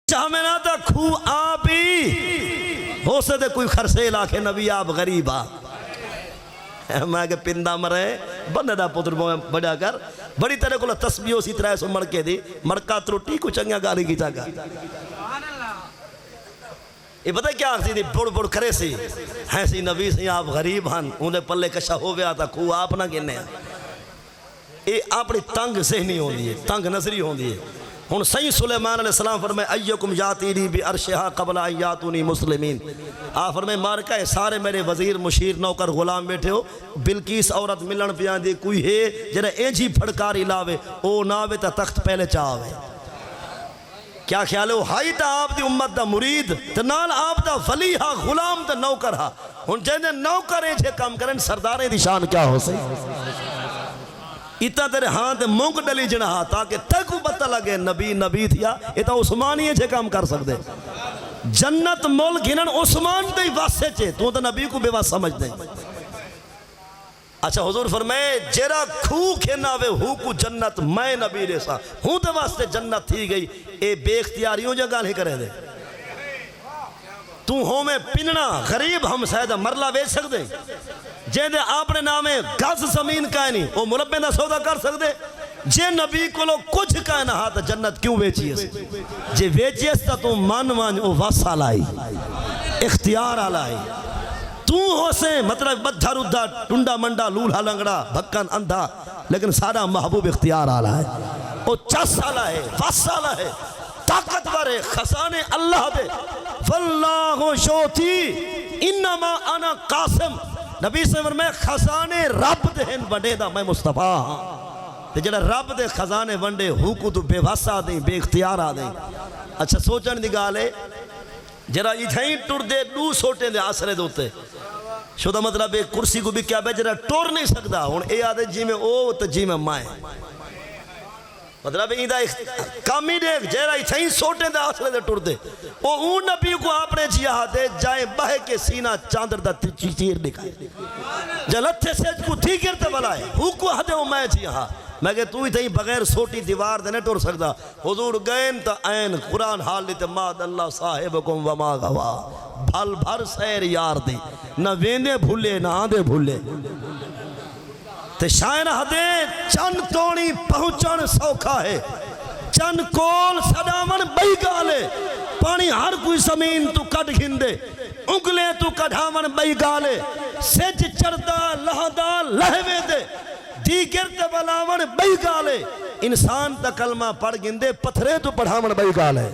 چاہمن ہاتھ کھو آپ ہی ہو سکتے کوئی خرسے علاقے نبی آپ غریب آ میں کہ پندہ مرے بندہ دا پتر بڑا کر بڑی طرح کو تسبیح اسی طرح سو مڑکے دی مڑکا تروٹی کو چنگا گالی کی چاگا یہ پتہ کیا آخسی دی بڑ بڑ کرے سی ہیں سی نبی سی آپ غریب ہن انہیں پلے کشا ہو گیا تھا کھو آپ نہ گنے یہ اپنی تنگ ذہنی ہوں دی ہے تنگ نظری ہوں دی ہے ہن سید سلیمان علیہ السلام فرمائے ایکم یاتینی بی عرشہا قبل ان یاتونی مسلمین آپ فرمائے مارکہ ہے سارے میرے وزیر مشیر نوکر غلام بیٹھے ہو بلکیس عورت ملن پیان دی کوئی ہے جنہیں اینجی پھڑکاری لاوے او ناوے تا تخت پہلے چاہوے کیا خیال ہے وہ ہائی تا آپ دی امت دا مرید تا نال آپ دا ولی ہا غلام دا نوکر ہا ہن جنہیں نوکر اینجے کام کریں سرداریں دی شان کیا ہو سی اتنا تیرے ہاں تے مونگ ڈلی جنہا تاکہ تکو بتا لگے نبی نبی تھیا اتنا عثمانی ہے جے کام کر سکتے جنت مول گھنن عثمان دے واسطے چے تو نبی کو بے واسطہ سمجھ دیں. اچھا حضور فرمائے جیرا کھو کھینا وے ہو کو جنت میں نبی ریسا ہوں دے واسطے جنت تھی گئی. اے بے اختیاریوں جگہ نہیں کرے دے. تو ہوں میں پننا غریب ہم سیدہ مرلہ بیچ سکتے جہاں دے اپنے نامے گز زمین کائے نہیں وہ مربے دا سودا کر سکتے. جے نبی کو لو کچھ کائے نہ ہاتھ جنت کیوں بیچی ہے؟ جے بیچی ہے تو مان مان او واسا لائی اختیار آلائی. تو ہو سے مطلب بدھا ردھا ٹنڈا منڈا لولہا لنگڑا بھکن اندھا لیکن سارا محبوب اختیار آلہ ہے. او چس آلہ ہے واسا آلہ ہے طاقتور ہے خزانے اللہ دے. واللہ شوتی انما انا قاسم. نبی سے میں خزانے رب دے ہن بڑے دا میں مصطفیٰ ہاں. تے جڑا رب دے خزانے ونڈے ہو کو تو بے واسا دیں بے اختیار آ دیں. اچھا سوچن دی گالے جڑا اتھائیں ٹر دے دو سوٹے دے آسرے دوتے شدہ مطلب ایک کرسی کو بھی کیا بے جڑا ٹور نہیں سکتا ہون اے آدھے جی میں او تو جی میں مائیں مطلب ایدہ کامی دیکھ جیرہ اتھائیں سوٹے دے آسرے دے ٹر دے او اون نبی کو اپنے جیہاں دے جائیں بہے کے سینہ چاندر دا چیر دکھائے جلتے سیج کو تھی کرتے بلائے ہو کو حدے ہوں میں جیہاں میں کہ تو ہی تھی بغیر سوٹی دیوار دے نہیں ٹور سکتا. حضور گئن تا این قرآن حال لیتے ماد اللہ صاحبکم وما غوا بھل بھر سیر یار دی نہ ویندے بھولے نہ آندے بھولے. تے شائن حدے چند توڑی پہنچن سوکھا ہے چند کول صدامن بئی گالے پانی ہر کوئی زمین تو کٹ گھندے انگلیں تو کڑھامن بئی گالے سج چردہ لہدہ لہوے دے دیگر تے بلاون بئی گالے انسان تا کلمہ پڑھ گندے پتھرے تو پڑھامن بئی گالے.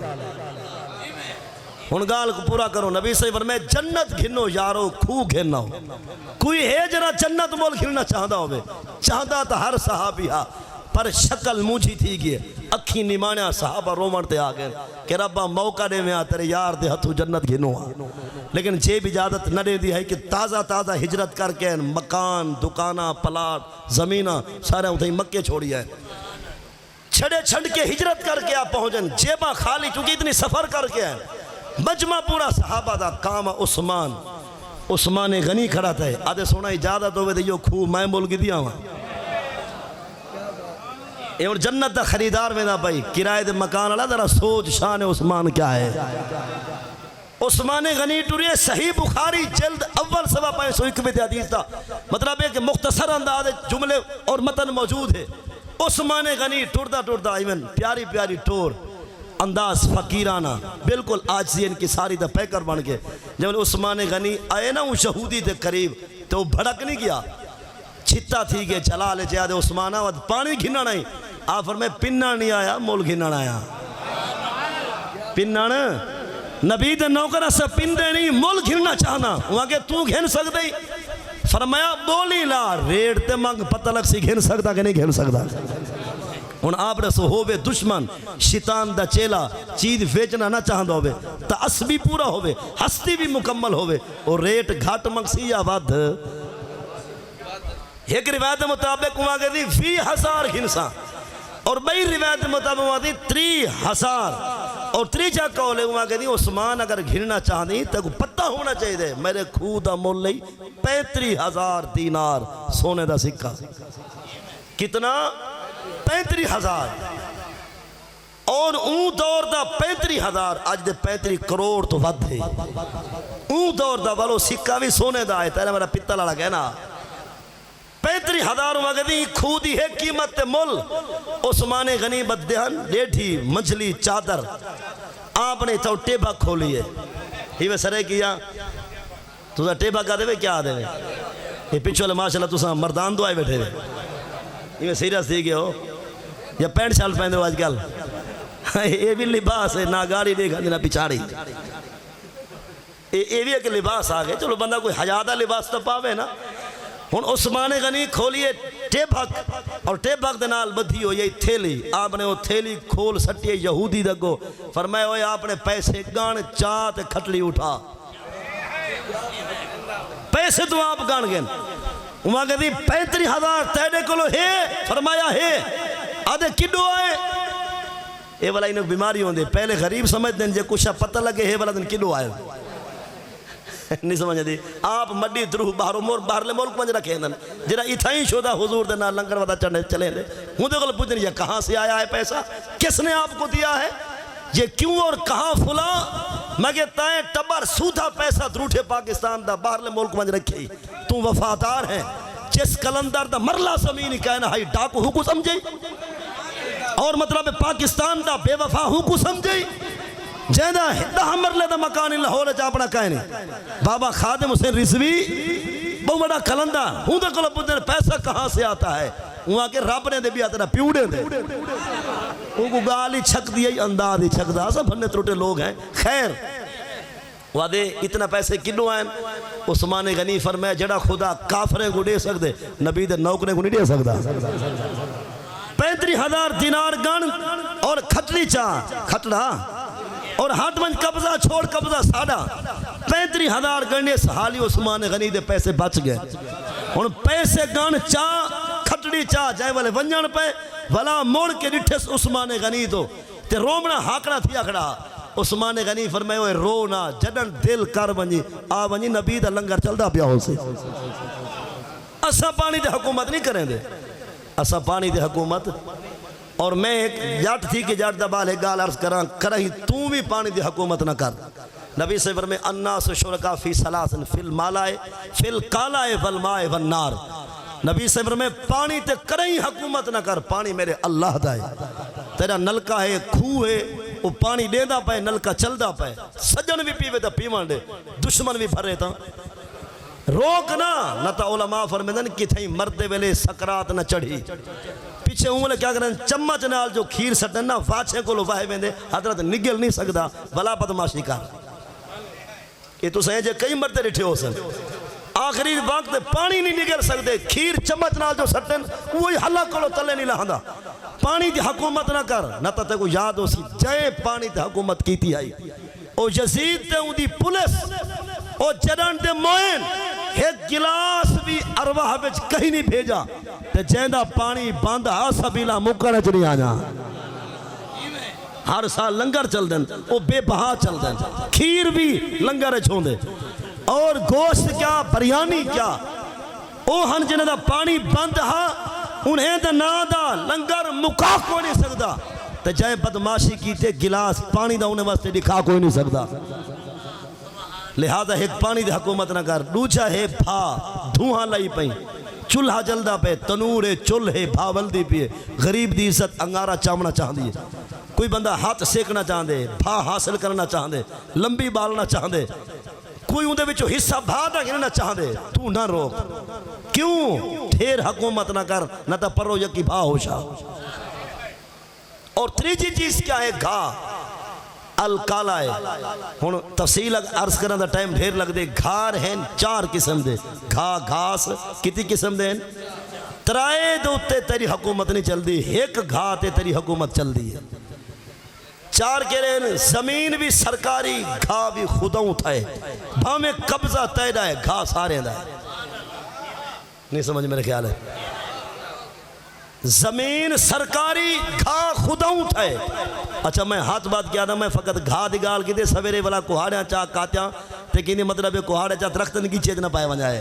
ان گال کو پورا کرو. نبی صلی اللہ علیہ وسلم جنت گھنو یارو کھو گھنو کوئی ہے جنا جنت مول گھننا چاہدہ ہوئے چاہدہ تا ہر صحابی ہاں پر شکل مجھی تھی گئے اکھی نمانیا صحابہ رومن تے آگئے کہ ربا موقع دے میں تیرے یار دے ہتھو جنت گھنو ہاں. لیکن جے بھی اجازت نہ دے دی ہے کہ تازہ تازہ ہجرت کر کے مکان دکانہ پلاٹ زمینہ سارے اتھائی مکے چھوڑی ہے چھڑے چھڑ کے ہجرت کر کے آپ پہنچن جیبہ خالی چونکہ اتنی سفر کر کے ہیں مجمع پورا صحابہ دا کام عثمان غنی کھڑا تھا. آدھے سونا اجازت ہوئے دے یہ کھو میں ملک دیا ہوں اے اور جنت دا خریدار میں دا بھائی کرائے دے مکان اللہ ذرا سوچ شان عثمان کیا ہے. عثمان غنی ٹوریے صحیح بخاری جلد اول سوا 501 حدیث تھا مطلب ہے کہ مختصر انداز جملے اور متن موجود ہے. عثمان غنی ٹردہ ٹردہ ایمن پیاری پیاری ٹور انداز فقیرانہ بالکل آجزی ان کی ساری دا پیکر بن کے جب عثمان غنی آئے نا وہ شہودی دے قریب تو وہ بھڑک نہیں کیا چھتا تھی کہ چلا لے جہاں دے عثمانہ پانی گھننا نہیں آپ فرمائے پننا نہیں آیا مول گھننا آیا پننا نبی دے نوکرہ سے پن دے نہیں مول گھننا چاہنا وہاں کہ تو گھن سکتے ہی فرمایا بولی لا ریڑ تے مانگ پتہ لگ سی گھن سکتا کہ نہیں گھن سکتا. ان آپ نے سو ہوئے دشمن شیطان دا چیلا چیز ویچنا نہ چاہندہ ہوئے تعصبی پورا ہوئے ہستی بھی مکمل ہوئے اور ریٹ گھاٹ مقسی یا ود ایک روایت مطابق وہاں کہ دی 20,000 گھنساں اور بئی روایت مطابق وہاں دی 3,000 اور 3 جا کہولے وہاں کہ دی عثمان اگر گھننا چاہنی تو پتہ ہونا چاہیے دے میرے خودہ مول لئی 35,000 دینار سونے دا سکہ کتنا 35,000 اور اون دور دا 35,000 آج دے 35 کروڑ تو ود ہے اون دور دا والو سکہ بھی سونے دا ہے تیرے میرا پتہ لڑا گیا نا 35,000 وگدی کھودی ہے قیمت تے مل عثمان غنی بددہن ڈیٹھی مجھلی چادر آپ نے تو ٹیبہ کھولی ہے ہی وہ سرے کیا تو سا ٹیبہ کا دے وے کیا دے وے یہ پچھو لے ماشاءاللہ تو سا مردان دو آئے بیٹھے وے یہ سیریس دی گئے ہو یا پینٹ شال پہنے ہو آج کل یہ بھی لباس ہے نا گاڑی دیکھا دینا پچھاڑی یہ بھی ایک لباس آگئے چلو بندہ کوئی حجادہ لباس تو پاوے نا ہون عثمان غنی کھولیے ٹیبھک اور ٹیبھک دنال بدھی ہو یہ تھیلی آپ نے وہ تھیلی کھول سٹیے یہودی دگو فرمائے ہوئے آپ نے پیسے گان چاہتے کھٹلی اٹھا پیسے تو آپ گان گئن وہاں کہتی 35,000 تیڑے کلو ہے فرمایا ہے آدھے کڈو آئے یہ والا انہیں بیماری ہوندے پہلے غریب سمجھتے ہیں جے کچھ پتہ لگے ہے والا دن کلو آئے نہیں سمجھ دی آپ مڈی درو باہرلے ملک منج رکھے ہیں جنہا اتھائیں شدہ حضور دے نال لنگر ودا چڑھنے چلے دے ہوں دے گل پوچھنے یہ کہاں سے آیا ہے پیسہ کس نے آپ کو دیا ہے یہ کیوں اور کہاں فلاں مگے تائیں ٹبر سودھا پیسہ دروٹھے پاکستان دا باہرلے ملک منج رکھے تو وفادار ہیں جس کلندر دا مرلہ زمینی کہنا ہے ڈاکو ہوں کو سمجھے اور مطلب پاکستان دا بے وفا ہوں کو سمجھے جیدہ ہدہ مرلے دا مکانی لاہور چاپنا کہنے بابا خادم حسین رضوی بہت بڑا کلندہ ہوں دے کلو پوچھنے پیسہ کہاں سے آتا ہے وہاں کے رب نے دے بھی آتا ہے پیوڑے دے وہ کو گالی چھک دیا انداز ہی چھک دا سب بھنے تروٹے لوگ ہیں خیر وعدے اتنا پیسے کلو آئیں عثمان غنی فرمائے جڑا خدا کافریں کو دے سکتے نبی دے نوکریں کو نہیں دے سکتا 35,000 دینار گن اور کھٹڑی چاہ کھٹڑا اور ہاتھ منج قبضہ چھوڑ قبضہ ساڑا 35,000 گنڈے سحالی عثمان غنی دے پیسے بچ گئے اور پیسے گن چاہ کھٹڑی چاہ جائے والے ونجن پہ ولا موڑ کے ڈٹھس عثمان غنی تو تے رومنا ہاکڑا تھیا کھڑا عثمان غنی فرمائے ہوئے رونا جڈن دل کر ونجی آ ونجی نبی دا لنگر چلدا پیا ہو سے اسا پانی دے حکومت نہیں کریں دے اسا پانی دے حکومت اور میں ایک جاٹ تھی کہ جاٹ دبال ہے گال عرض کریں تو بھی پانی دی حکومت نہ کر نبی سے فرمے الناس شرکا فی سلاسن فی المالائے فی القالائے والمائے والنار نبی سے فرمے پانی تے کریں حکومت نہ کر پانی میرے اللہ دائے تیرا نلکا ہے کھو ہے وہ پانی دے دا پائے نلکا چل دا پائے سجن بھی پیوے تا پیمان دے دشمن بھی بھرے تا روکنا نہ تا علماء فرمیدن کہ تھیں مردے ویلے سکرات نہ چڑھی پیچھے ہوں کیا کریں چمچ نال جو کھیر سٹن نا واچھے کو لو واہے ویندے حضرت نگل نہیں سکدا بلا بدماشی کر یہ تو سہیں جے کئی مرتے رٹھے ہو سن آخری وقت پانی نہیں نگل سکتے کھیر چمچ نال جو سٹن وہی حلہ کلو تلے نہیں لہندا پانی دی حکومت نہ کر نہ تے کو یاد ہو سی جائے پانی دی حکومت کیتی آئی او یزید تے ان دی پولیس او جڑن دے موین ایک گلاس بھی ارواح بچ کہیں نہیں بھیجا تے جیندہ پانی باندھا سبیلہ مکڑ چ نہیں آجا ہر سال لنگر چل دیں او بے بہا چل دیں کھیر بھی لنگر چھوڑ دے اور گوشت کیا بریانی کیا او ہن جنہ دا پانی باندھا انہیں دا نادا لنگر مکا کو نہیں سکتا تے جائے بدماشی کی تے گلاس پانی دا انہیں واسطے دکھا کوئی نہیں سکتا لہذا ایک پانی دی حکومت نہ کر دوچا ہے بھا دھوہاں لائی پہیں چولہا جلدہ پہ تنور ہے چل ہے بھا ولدی پہ غریب دی عزت انگارہ چامنا چاہ دی کوئی بندہ ہاتھ سیکنا چاہ دے بھا حاصل کرنا چاہ دے لمبی بالنا چاہ دے کوئی اندے بچو حصہ بھا دا گرنا چاہ دے تو نہ روک کیوں ٹھیر حکومت نہ کر نہ تا پرو یکی بھا ہو شاہ اور تریجی چیز کیا ہے گھا الکالا ہے ہون تفصیل عرض کرنا دا ٹائم ڈھیر لگ دے گھار ہیں 4 قسم دے گھا گھاس کتی قسم دے ترائے دوتے تیری حکومت نہیں چل دی ایک گھا تے تیری حکومت چل دی ہے 4 کہہ رہے ہیں زمین بھی سرکاری گھا بھی خودوں تھائے بھا میں قبضہ تیڑا ہے گھا سارے دا ہے نہیں سمجھ میرے خیال ہے زمین سرکاری گھا خودوں تھائے اچھا میں ہاتھ بات کیا نا میں فقط گھا دی گال کی دے سویرے والا کوہاڑیاں چاہ کاتیاں لیکن مطلب ہے کوہاڑے چاہ درختن کی چیز نہ پائے ون جائے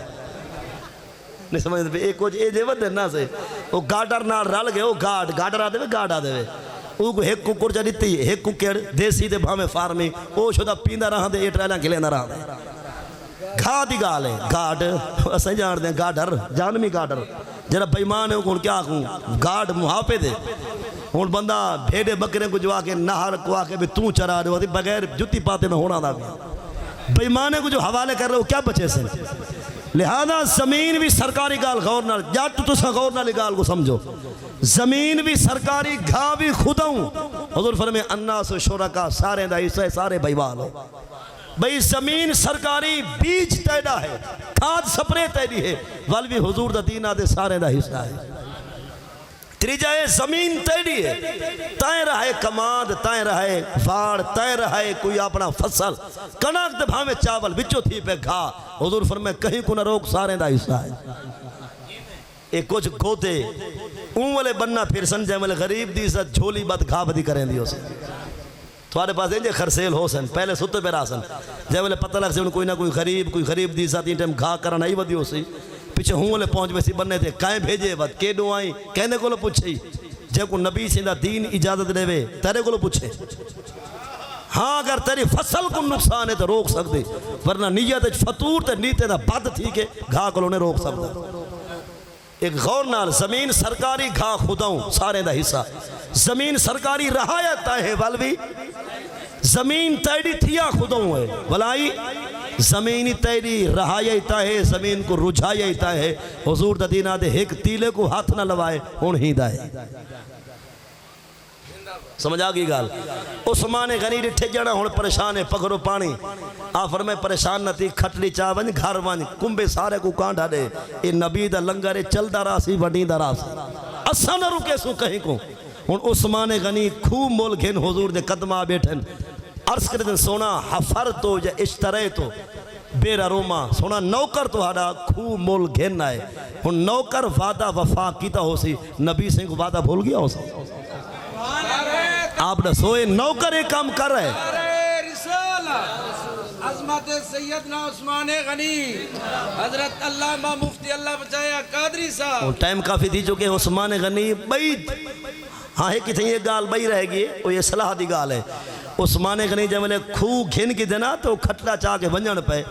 نہیں سمجھ دے ایک کچھ اے جیوت ہے نا سے وہ گاڈر نال رل گئے وہ گاڈر آ دے گاڈ آ دے وہ کو ایک ککڑ جا دیتی ہے ایک ککڑ دیسی دے بھامے فارمی وہ شدہ پیندہ رہا دے ایٹ رہنا کھلے نہ رہا دے گھا دی گال ہے گاڈ اسے جان دیں گاڈر جانمی گاڈر جرا بیمان ہے ان کیا کہوں گاڈ محاپے دے ان بندہ بھیڑے بکرے کو جو آکے نہر کو آکے بھی تو چرا رہے ہوتی بغیر جتی پاتے میں ہونا دا بھی بیمانے کو جو حوالے کر رہے ہو کیا بچے سے لہذا زمین بھی سرکاری گال غور نہ جات تو سا غور نہ لگال کو سمجھو زمین بھی سرکاری گھا بھی خودوں حضور فرمے الناس شرکا سارے دا حصہ سارے بیوال ہو بھئی زمین سرکاری بیج تیڑا ہے کھاد سپرے تیڑی ہے والوی حضور دا دینہ دے سارے دا حصہ ہے تریجہ زمین تیڑی ہے تائیں رہے کماد تائیں رہے فاڑ تائیں رہے کوئی اپنا فصل کناک دے بھامے چاول بچو تھی پہ گھا حضور فرمے کہیں کو نہ روک سارے دا حصہ ہے ایک کچھ گوتے اون والے بننا پھر سن جائے والے غریب دی عزت جھولی بات گھا بدی کریں دی ہو سن تھوڑے پاس دیں جے خرسیل ہو سن پہلے ستے پہ راسن جائے والے پتہ لگ سے ان کوئی نہ کوئی غریب دی عزت ان ٹائم گھا کرنا ہی ودی ہو سی پیچھے ہوں والے پہنچ بیسی بننے تھے کائیں بھیجے ود کے دو آئیں کہنے کو لو پوچھے جے کو نبی سندہ دین اجازت دے وے تیرے کو لو پوچھے ہاں اگر تیری فصل کو نقصان ہے تو روک سکتے ورنہ نیت فطور تے نیتے دا بد تھی کہ گھا کو نے روک سکتا ایک غور نال زمین سرکاری گھا خوداؤں سارے دا حصہ زمین سرکاری رہایت ہے والوی زمین تیری تھیا خوداؤں ہے ولائی زمینی تیری رہایت ہے زمین کو رجھایت ہے حضور دا دین آدھے ایک تیلے کو ہاتھ نہ لوائے ہون ہی دا ہے سمجھ آگئی گال عثمان غنی ڈٹھے جانا ہون پریشان ہے پکڑو پانی آفر میں پریشان نہ تھی کھٹلی چاہ ونج گھر ونج کمبے سارے کو کانڈا دے اے نبی دا لنگرے چل دا راسی وڈی دا راسی اسا نہ رکے سو کہیں کو ہون عثمان غنی خوب مول گھن حضور دے قدمہ بیٹھن عرض کردن سونا حفر تو یا اشترے تو بیرا روما سونا نوکر تو ہاڑا خوب مول گھن آئے ہون نوکر وعدہ وفا کیتا ہو سی نبی سے کو وعدہ بھول گیا ہو سی آپ نے سوئے نوکر ایک کام کر رہے رسالہ عظمت سیدنا عثمان غنی حضرت علامہ مفتی اللہ بچایا قادری صاحب ٹائم کافی تھی جو کہ عثمان غنی بید ہاں ہے کتنی یہ گال بئی رہ گئی وہ یہ صلاح دی گال ہے عثمان غنی جب ملے کھو گھن کی دینا تو کھٹلا چاہ کے ونجن پہ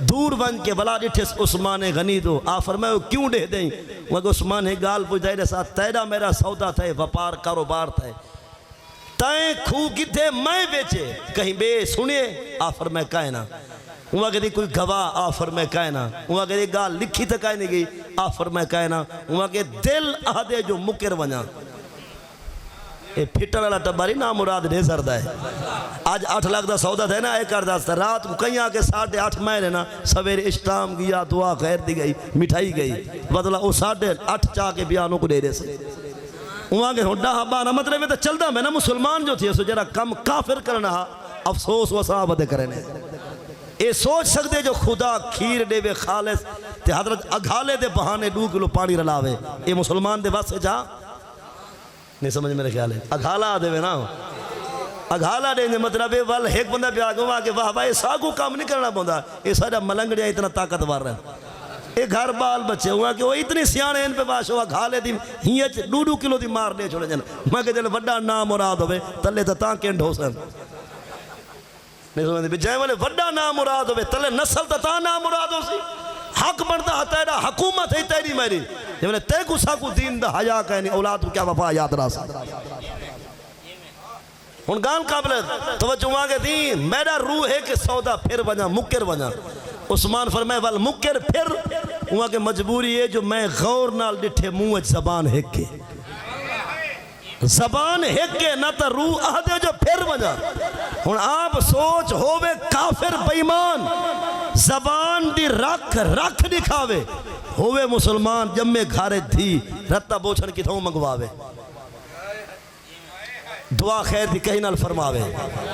دور ون کے بلا ڈٹھس عثمان غنی تو آ فرمائے وہ کیوں دے دیں وہ کہ عثمان ہے گال پوچھ دائرے ساتھ تیرا میرا سودا تھے وپار کاروبار تھے تائیں کھو کتے میں بیچے کہیں بے سنیے آ فرمائے کائنا وہاں کہتی کوئی گواہ آ فرمائے کائنا وہاں کہتی گال لکھی تک آئے نہیں گئی آ فرمائے کائنا وہاں کہ دل آدھے جو مکر ونجا اے پھٹر والا ٹباری نا مراد نہیں سردہ ہے آج 8 لاکھ دا سودا تھے نا ایک ارداز رات کو کہیں آکے 8:30 میں رہنا سویر اشتام گیا دعا خیر دی گئی مٹھائی گئی بدلہ وہ 8:30 چاہ کے بیانوں کو دے دے سے وہاں کے ہونڈا بارہ مطلب میں تو چلتا میں نا مسلمان جو تھی اسے جرا کم کافر کرنا افسوس و صحابت کرنے اے سوچ سکتے جو خدا کھیر دے بے خالص تے حضرت اگھالے دے بہانے 2 کلو پانی رلاوے اے مسلمان دے بس سے جا نہیں سمجھ میرے خیال ہے اگھالا دے بے نا اگھالا دے مطلب ہے وال ایک بندہ پہ آگے وہاں کہ واہ بھائی ساگو کام نہیں کرنا بندہ یہ سارا ملنگڑیا اتنا طاقتور ہے ایک گھر بال بچے ہوا کہ وہ اتنی سیانے ان پہ باش ہوا گھالے دی ہیچ 2 کلو دی مار دے چھوڑے جن میں کہ جل وڈا نام مراد ہوئے تلے تا کینڈ ہو سن نہیں سمجھتے جائے والے وڈا نام مراد ہوئے تلے نسل تا نام مراد ہو سی حق بڑھتا ہے تیرا حکومت ہے تیری میری جب نے تے کو ساکو دین دا حیاء کہنی اولاد کو کیا وفا یاد رہا سا ان گان قابل توجہ ماں کے دین میرا روح ہے کہ سودا پھر بنا مکر بنا عثمان فرمائے وال مکر پھر وہاں کے مجبوری ہے جو میں غور نال ڈٹھے موج زبان ہک کے زبان ہک کے نہ تا روح آدھے جو پھر بنا ہن آپ سوچ ہووے کافر بیمان زبان دی رکھ دکھاوے ہووے مسلمان جمع گھارے تھی رتہ بوچھن کی تھوں منگواوے دعا خیر دی کہیں نال فرماوے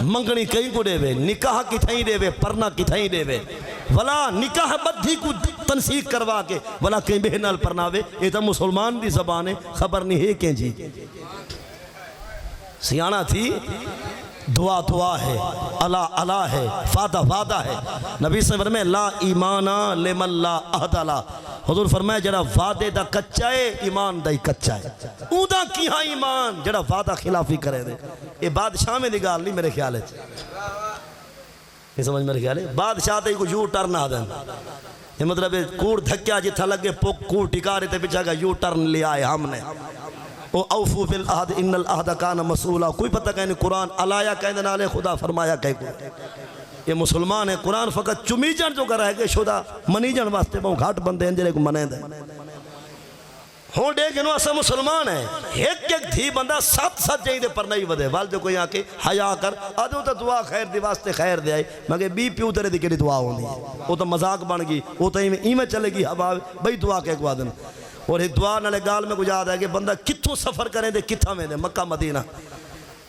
منگنی کہیں کو دے وے نکاح کی تھیں دے وے پرنا کی تھیں دے وے ولا نکاح بدھی کو تنسیق کروا کے ولا کہیں بے نال پرناوے یہ تو مسلمان دی زبان ہے خبر نہیں ہے کہ جی سیانہ تھی دعا دعا ہے اللہ اللہ ہے فادہ وعدہ ہے نبی صلی اللہ علیہ وسلم فرمائے لا ایمانا لمن لا عہد لا حضور فرمائے جڑا وعدے دا کچا ہے ایمان دا ہی کچا ہے اودا کی ہاں ایمان جڑا وعدہ خلافی کرے دے یہ بادشاہ میں نگال نہیں میرے خیال ہے یہ سمجھ میرے خیال ہے بادشاہ تے کو یو ٹرن آ دیں یہ مطلب کوڑ دھکیا جتھا لگے پوک کوڑ ٹکارے تے پچھا گا یو ٹرن لے آئے ہم نے او اوفو بالعہد ان العہد کان مسئولا کوئی پتہ کہنے قرآن علایا کہنے نالے خدا فرمایا کہے کو یہ مسلمان ہے قرآن فقط چمی جان جو کر رہا ہے کہ شدہ منی جان واسطے بہن گھاٹ بندے انجرے کو منیں دے ہوں دے گنو اسا مسلمان ہے ایک تھی بندہ 7 جائیں دے پر نہیں ودے وال جو کوئی آکے حیاء کر آدھو تا دعا خیر دی واسطے خیر دے آئی مگر بی پیو ترے دی کڑی دعا ہوں دی وہ تو مذاق بن گی وہ تو ایمیں چلے گی حباب بھئی دعا کے کو آدھن اور ایک دعا نالے گال میں کو یاد ہے کہ بندہ کتھوں سفر کریں دے کتھا میں دے مکہ مدینہ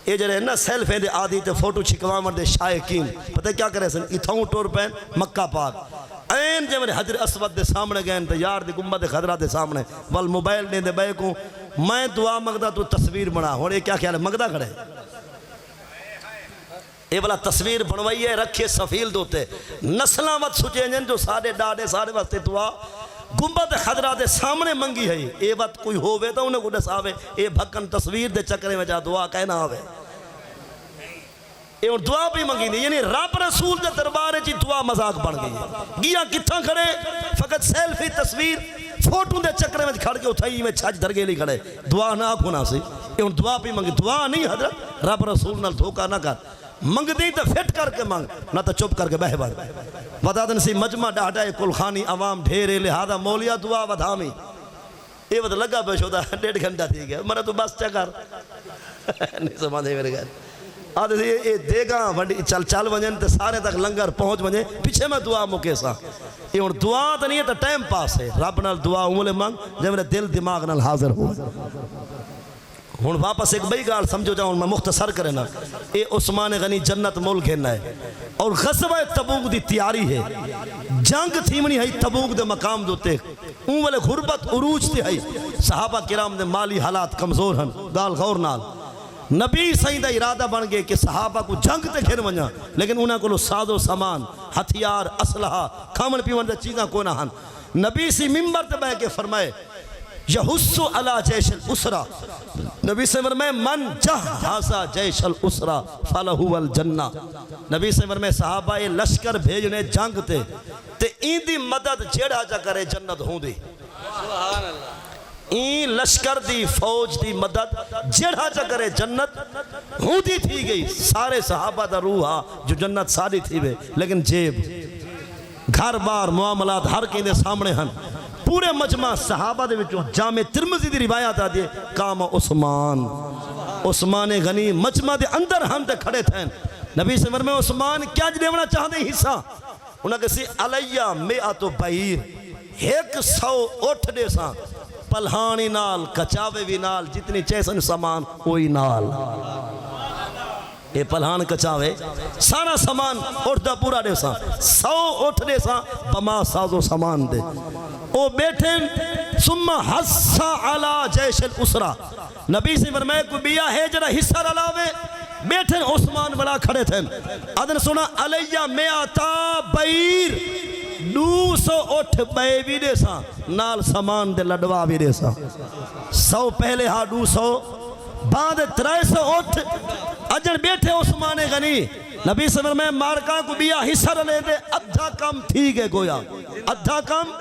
یہ جو رہے نا سیلفیں دے آدھی تے فوٹو چھکوامن دے شائقین پتہ کیا کرے سن اتھاؤں ٹور پہن مکہ پاک این جب میرے حجر اسود دے سامنے گئے تے یار دے گمبت خضرہ دے سامنے وال موبائل دے بے کو میں دعا منگدا تو تصویر بنا ہوں یہ کیا خیال ہے منگدا کھڑے یہ والا تصویر بنوائی ہے رکھے سفیل دوتے نسلاں وقت سچے جن جو سارے ڈاڑے سارے واسطے دعا گنبد خضرا دے سامنے منگی ہے یہ وقت کوئی ہووے تو انہیں کو دساوے یہ بھکن تصویر دے چکرے میں جا دعا کہنا ہوئے یہ دعا بھی منگی نہیں یعنی رب رسول دے دربارے جی دعا مذاق بن گئی ہے گیا کتھاں کھڑے فقط سیلفی تصویر فوٹو دے چکرے میں کھڑ کے اٹھائی میں چھاج درگے لی کھڑے دعا نہ کھونا سی یہ دعا بھی منگی دعا نہیں حضرت رب رسول نال دھوکا نہ کر منگ دی تو فٹ کر کے منگ نہ تو چپ کر کے بہ بڑھ بتا دن سی مجمع ڈاٹا کل خانی عوام ڈھیرے لہذا مولیا دعا ودھامی یہ وقت لگا پہ شدہ 1.5 گھنٹہ تھی گیا مرا تو بس چکر نہیں سمجھے میرے گھر آدھے سے یہ دے گا چل چل ونجن تے سارے تک لنگر پہنچ ونجے پیچھے میں دعا مکے سا یہ اور دعا تو نہیں ہے تو ٹائم پاس ہے رب نال دعا امولے مانگ جب میرے دل دماغ نال حاضر ہو ہون واپس ایک بئی گال سمجھو جاؤں میں مختصر کرنا اے عثمان غنی جنت مول گھننا ہے اور غزوہ تبوک دی تیاری ہے جنگ تھیمنی ہے تبوک دے مقام دوتے اون والے غربت عروج تے ہے صحابہ کرام دے مالی حالات کمزور ہیں گال غور نال نبی سائیں دا ارادہ بن گئے کہ صحابہ کو جنگ تے گھر ونجا لیکن انہاں کو ساز و سامان ہتھیار اسلحہ کھامن پیون دے چیزاں کو نہ ہن نبی سی ممبر تے بیٹھ کے فرمائے یحس علی جیش الاسرہ نبی سے فرمائے من جہز جیش الاسرہ فلہو الجنہ نبی سے فرمائے صحابہ یہ لشکر بھیجنے جنگ تے این دی مدد جیڑا جا کرے جنت ہوں دی این لشکر دی فوج دی مدد جیڑا جا کرے جنت ہوں دی تھی گئی سارے صحابہ دا روحا جو جنت ساری تھی بے لیکن جیب گھر بار معاملات ہر کہیں دے سامنے ہن پورے مجمع صحابہ دے وچوں جامع ترمذی دی روایت آ دیئے کام عثمان غنی مجمع دے اندر ہم تے کھڑے تھے نبی سے فرمائے عثمان کیا دیونا چاہتے ہیں حصہ انہاں کسی علیہ مئات بعیر 100 اٹھ دے ساں پلہانی نال کچاوے بھی نال جتنی چیسن سامان وہی نال یہ پلہان کچاوے سارا سامان اٹھتا پورا دے ساں 100 اٹھ دے ساں بما سازو سامان دے او بیٹھن ثم حسا علی جیش الاسرہ نبی سے فرمائے کو بیا ہے جڑا حصہ رلاوے بیٹھن عثمان بڑا کھڑے تھے آدھن سنا علیہ مئاتا بعیر 200 اٹھ بے بھی دے ساں نال سامان دے لڑوا بھی دے ساں 100 پہلے ہاں 200 بعد 300 اٹھ اجن بیٹھے عثمان غنی نبی صلی اللہ علیہ وسلم مارکا کو بیا حصہ رلے دے ادھا کم ٹھیک ہے گویا ادھا کم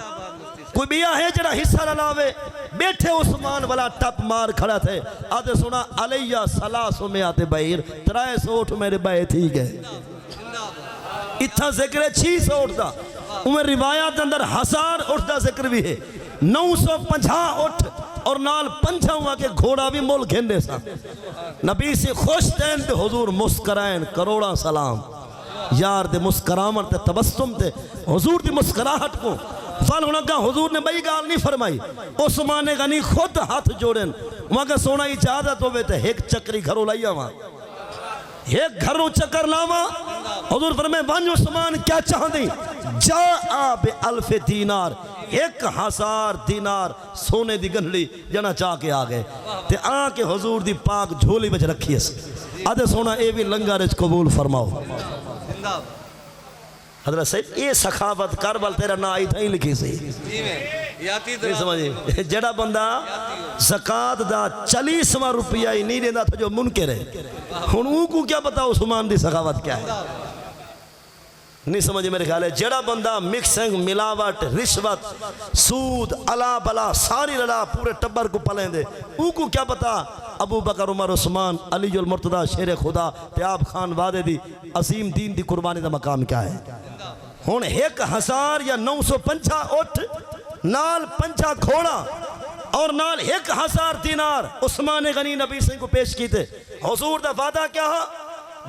کوئی بیا ہے جڑا حصہ رلاوے بیٹھے عثمان والا ٹپ مار کھڑا تھے آدھے سنا علیہ سلاسو میں آتے بعیر 300 اٹھ میرے بے ٹھیک ہے اتھا ذکر ہے 600 اٹھتا انہیں روایات اندر 1000 اٹھتا ذکر بھی ہے 950 اٹھ اور نال 5 ہوا کے گھوڑا بھی مول گھندے سا نبی سے خوش تین تے حضور مسکرائن کروڑا سلام یار دے مسکرامر تے تبسم تے حضور دی مسکراہٹ کو فال ہونا کہا حضور نے بھئی گال نہیں فرمائی عثمان غنی خود ہاتھ جوڑن وہاں کا سونا اجازت ہوئے تے ایک چکری گھروں لائیا وہاں ایک گھروں چکر لاوا حضور فرمائے وانج عثمان کیا چاہ دیں جاء بے 1000 دینار 1000 دینار سونے دی گنڈی جنا چاہ کے آگئے تے آن کے حضور دی پاک جھولی بچ رکھی ہے آدھے سونا اے بھی لنگارج قبول فرماؤ حضرت صاحب یہ سخاوت کربل تیرا نا آئی تھا ہی لکھی سی نہیں سمجھے جڑا بندہ زکاة دا 40 روپیہ ہی نہیں دینا تھا جو منکر ہے ہنوں کو کیا پتا عثمان دی سخاوت کیا ہے نہیں سمجھے میرے خیال ہے جڑا بندہ مکسنگ ملاوٹ رشوت سود علا بلا ساری لڑا پورے ٹبر کو پلیں دے او کو کیا پتا ابو بکر عمر عثمان علی المرتضی شیر خدا پیاب خان وعدے دی عظیم دین دی قربانی دا مقام کیا ہے ہون 1000 یا 950 اٹھ نال 5 کھوڑا اور نال 1000 دینار عثمان غنی نبی سے کو پیش کی تھے حضور دا وعدہ کیا ہاں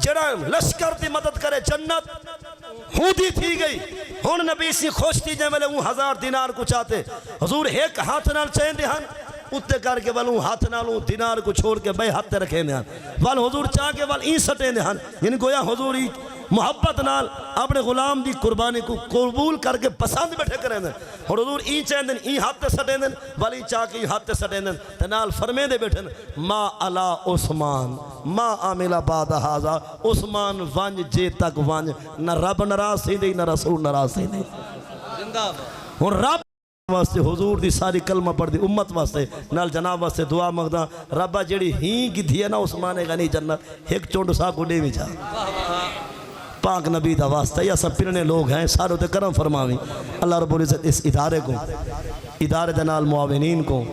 جڑا لشکر دی مدد کرے جنت ہوں دی تھی گئی ہون نبی سے خوش تھی جائے ملے وہ 1000 دینار کو چاہتے حضور ایک ہاتھ نال چاہیں دے ہن اتے کر کے والوں ہاتھ نالوں دینار کو چھوڑ کے بے ہاتھ رکھیں دے ہن وال حضور چاہ کے وال این سٹیں دے ہن یعنی گویا حضور محبت نال اپنے غلام دی قربانی کو قبول کر کے پسند بیٹھے کریں دیں اور حضور ای چاہیں دیں ای ہاتھ تے سٹیں دیں والی چاہ کے ای ہاتھ تے سٹیں دیں تنال فرمے دے بیٹھے ما علا عثمان ما عاملہ بعد حاضا عثمان وانج جے تک وانج نہ رب نراز سی دے نہ رسول نراز سی دے اور رب واسطے حضور دی ساری کلمہ پڑھ دی امت واسطے نال جناب واسطے دعا مغدہ ربا جیڑی ہی کی دھی ہے نا عثمان غنی جنت ایک چونڈ سا کو دے بھی جا پاک نبی دا واسطہ یا سب پرنے لوگ ہیں ساروں تے کرم فرماویں اللہ رب العزت اس ادارے کو ادارے دنال معاونین کو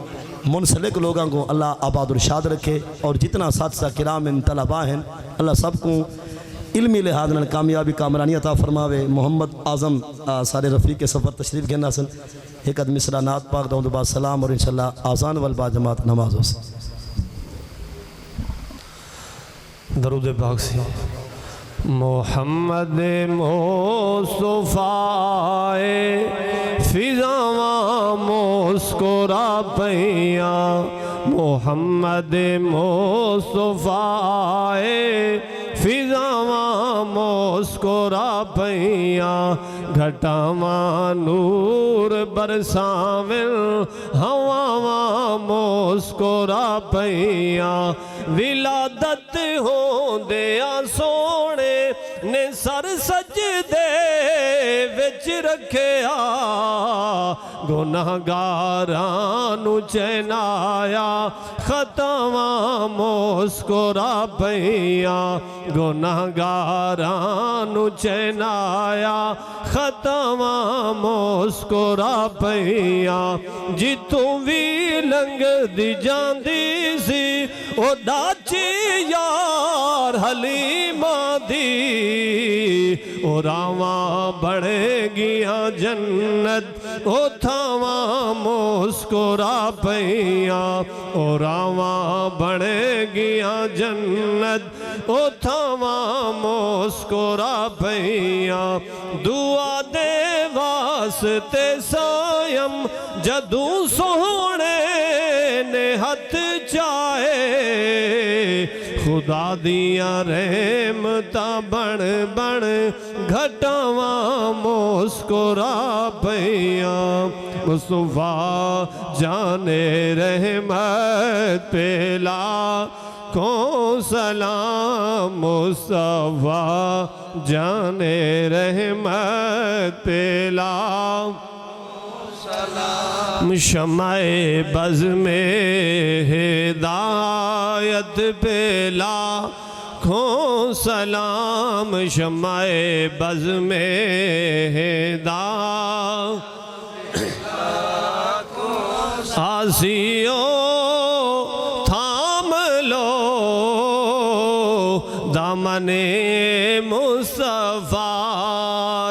منسلک لوگوں کو اللہ آباد ارشاد رکھے اور جتنا ساتھہ کرام ان طلباء ہیں اللہ سب کو علمی لحاظ نال کامیابی کامرانی عطا فرماوے محمد اعظم سارے رفیق سفر تشریف گھنا سن ایک ادھ مصرع نعت پاک دعوت بعد سلام اور انشاءاللہ آذان والبا جماعت نماز ہو سے درود پاک سے محمد مصطفیٰ فضاواں مسکرا پیاں محمد مصطفیٰ فضاواں مسکرا پیاں گھٹاواں نور برساویں ہواواں مسکرا پیاں ولادت ہوندیاں سونے نے سر سجدے وچ رکھیا گناہگاراں نو چینایا خطاواں مسکرا پیاں گناہگاراں نو چینایا خطاواں مسکرا پیاں جتوں وی لنگ دی جاندی سی او ڈاچی یار حلیمہ دی او راواں بڑھے گیاں جنت او تھاواں مسکرا پیاں او راواں بڑھے گیاں جنت او تھاواں مسکرا پیاں دعا دے واسطے سائم جدوں سونے نے ہتھ چاہے خدا دیاں رحمتاں بڑھ بڑھ گھٹاواں مسکرا پیاں مصطفیٰ جانے رحمت پہلا کو سلام مصطفیٰ جانے رحمت پہلا شمع بز میں ہدایت پہلا کھو سلام شمع بز میں ہدایت آسیو تھام لو دامن مصطفیٰ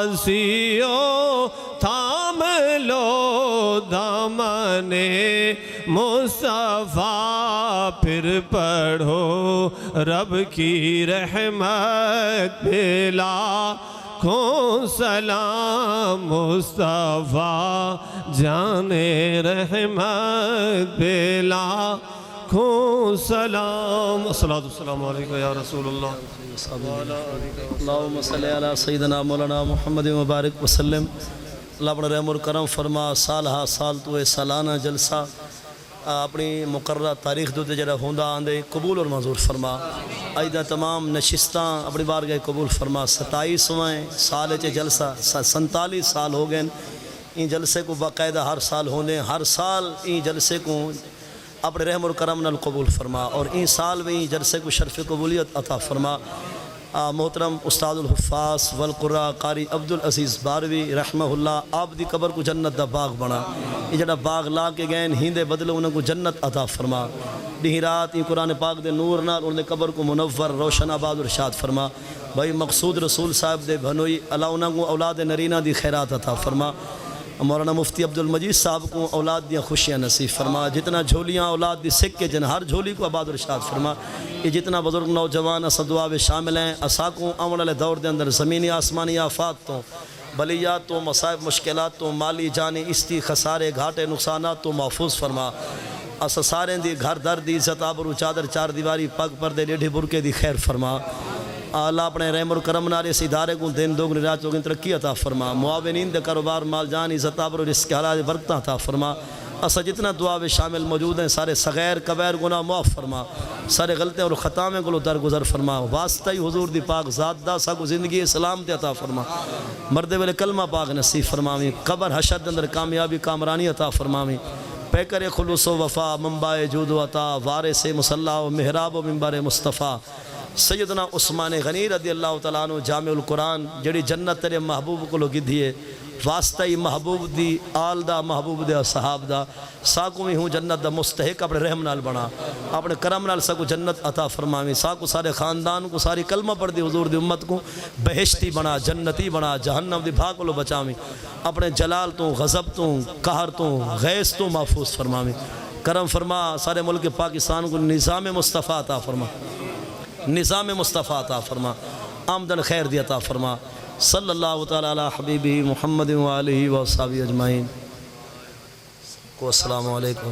آسیو تھام لو دامن مصطفیٰ پھر پڑھو رب کی رحمت بلا کو سلام مصطفیٰ جانے رحمت بلا کو سلام الصلاۃ والسلام علیکم یا رسول اللہ اللہم صلی علی سیدنا مولانا محمد مبارک وسلم اللہ اپنا رحم و کرم فرما سال ہا سال تو سالانہ جلسہ اپنی مقررہ تاریخ دوتے جڑا ہوندہ آندے قبول اور منظور فرما ایدہ تمام نشستاں اپنی بارگاہ قبول فرما 27ویں سال چے جلسہ 47 سال ہو گئے ان جلسے کو باقاعدہ ہر سال ہوندے ہر سال ان جلسے کو اپنے رحم و کرم نال قبول فرما اور ان سال میں ان جلسے کو شرف قبولیت عطا فرما محترم استاد الحفاظ والقرآ قاری عبدالعزیز باروی رحمہ اللہ آپ دی قبر کو جنت دا باغ بنا یہ جڑا باغ لا کے گئے ہندے بدلے انہوں کو جنت عطا فرما ڈھی رات یہ قرآن پاک دے نور نال انہوں نے قبر کو منور روشن آباد ارشاد فرما بھائی مقصود رسول صاحب دے بھنوئی اللہ انہوں کو اولاد نرینہ دی خیرات عطا فرما مولانا مفتی عبدالمجید صاحب کو اولاد دیا خوشیاں نصیب فرما جتنا جھولیاں اولاد دی سکے جن ہر جھولی کو آباد ارشاد فرما یہ جتنا بزرگ نوجوان اسد دعا میں شامل ہیں اساکوں آمن والے دور دے اندر زمینی آسمانی آفات تو بلیات تو مصائب مشکلات تو مالی جانی استی خسارے گھاٹے نقصانات تو محفوظ فرما اسا سارے دی گھر در دی عزت آبرو چادر چار دیواری پگ پردے ڈیڑھی برکے دی خیر فرما اللہ اپنے رحم اور کرم نال اس ادارے کو دن دوگنی رات چوگنی ترقی عطا فرما، معاونین دے کاروبار مال جان عزت آبر اور اس کے حالات برکتاں عطا فرما، اسا جتنا دعا میں شامل موجود ہیں سارے صغیر کبیر گناہ معاف فرما، سارے غلطیں اور خطامیں کو درگزر فرما، واسطہ ہی حضور دی پاک ذات دا سا کو زندگی سلامت عطا فرما، مردے والے کلمہ پاک نصیب فرماویں، قبر حشر اندر کامیابی کامرانی عطا فرماویں، پیکر خلوص و وفا، منبع جود و عطا، وارث مصلی و محراب و منبر مصطفیٰ، سیدنا عثمان غنی رضی اللہ تعالیٰ عنہ جامع القرآن جڑی جنت تیرے محبوب کو لوگ دیئے، واسطہ ہی محبوب دی آل دا محبوب دے صحاب دا ساکو میں ہوں جنت دا مستحق اپنے رحم نال بنا، اپنے کرم نال ساکو جنت عطا فرماویں، ساکو سارے خاندان کو ساری کلمہ پڑھ دی حضور دی امت کو بہشتی بنا، جنتی بنا، جہنم دی بھاگ کو لو بچاویں، اپنے جلال تو غضب تو قہر تو غیث تو محفوظ فرماویں، کرم فرما سارے ملک پاکستان کو نظام مصطفیٰ عطا فرما، نظام مصطفیٰ عطا فرما، آمدن خیر دی عطا فرما، صلی اللہ تعالی علی حبیبہ محمد و آلہ و صحابہ اجمعین کو السلام علیکم۔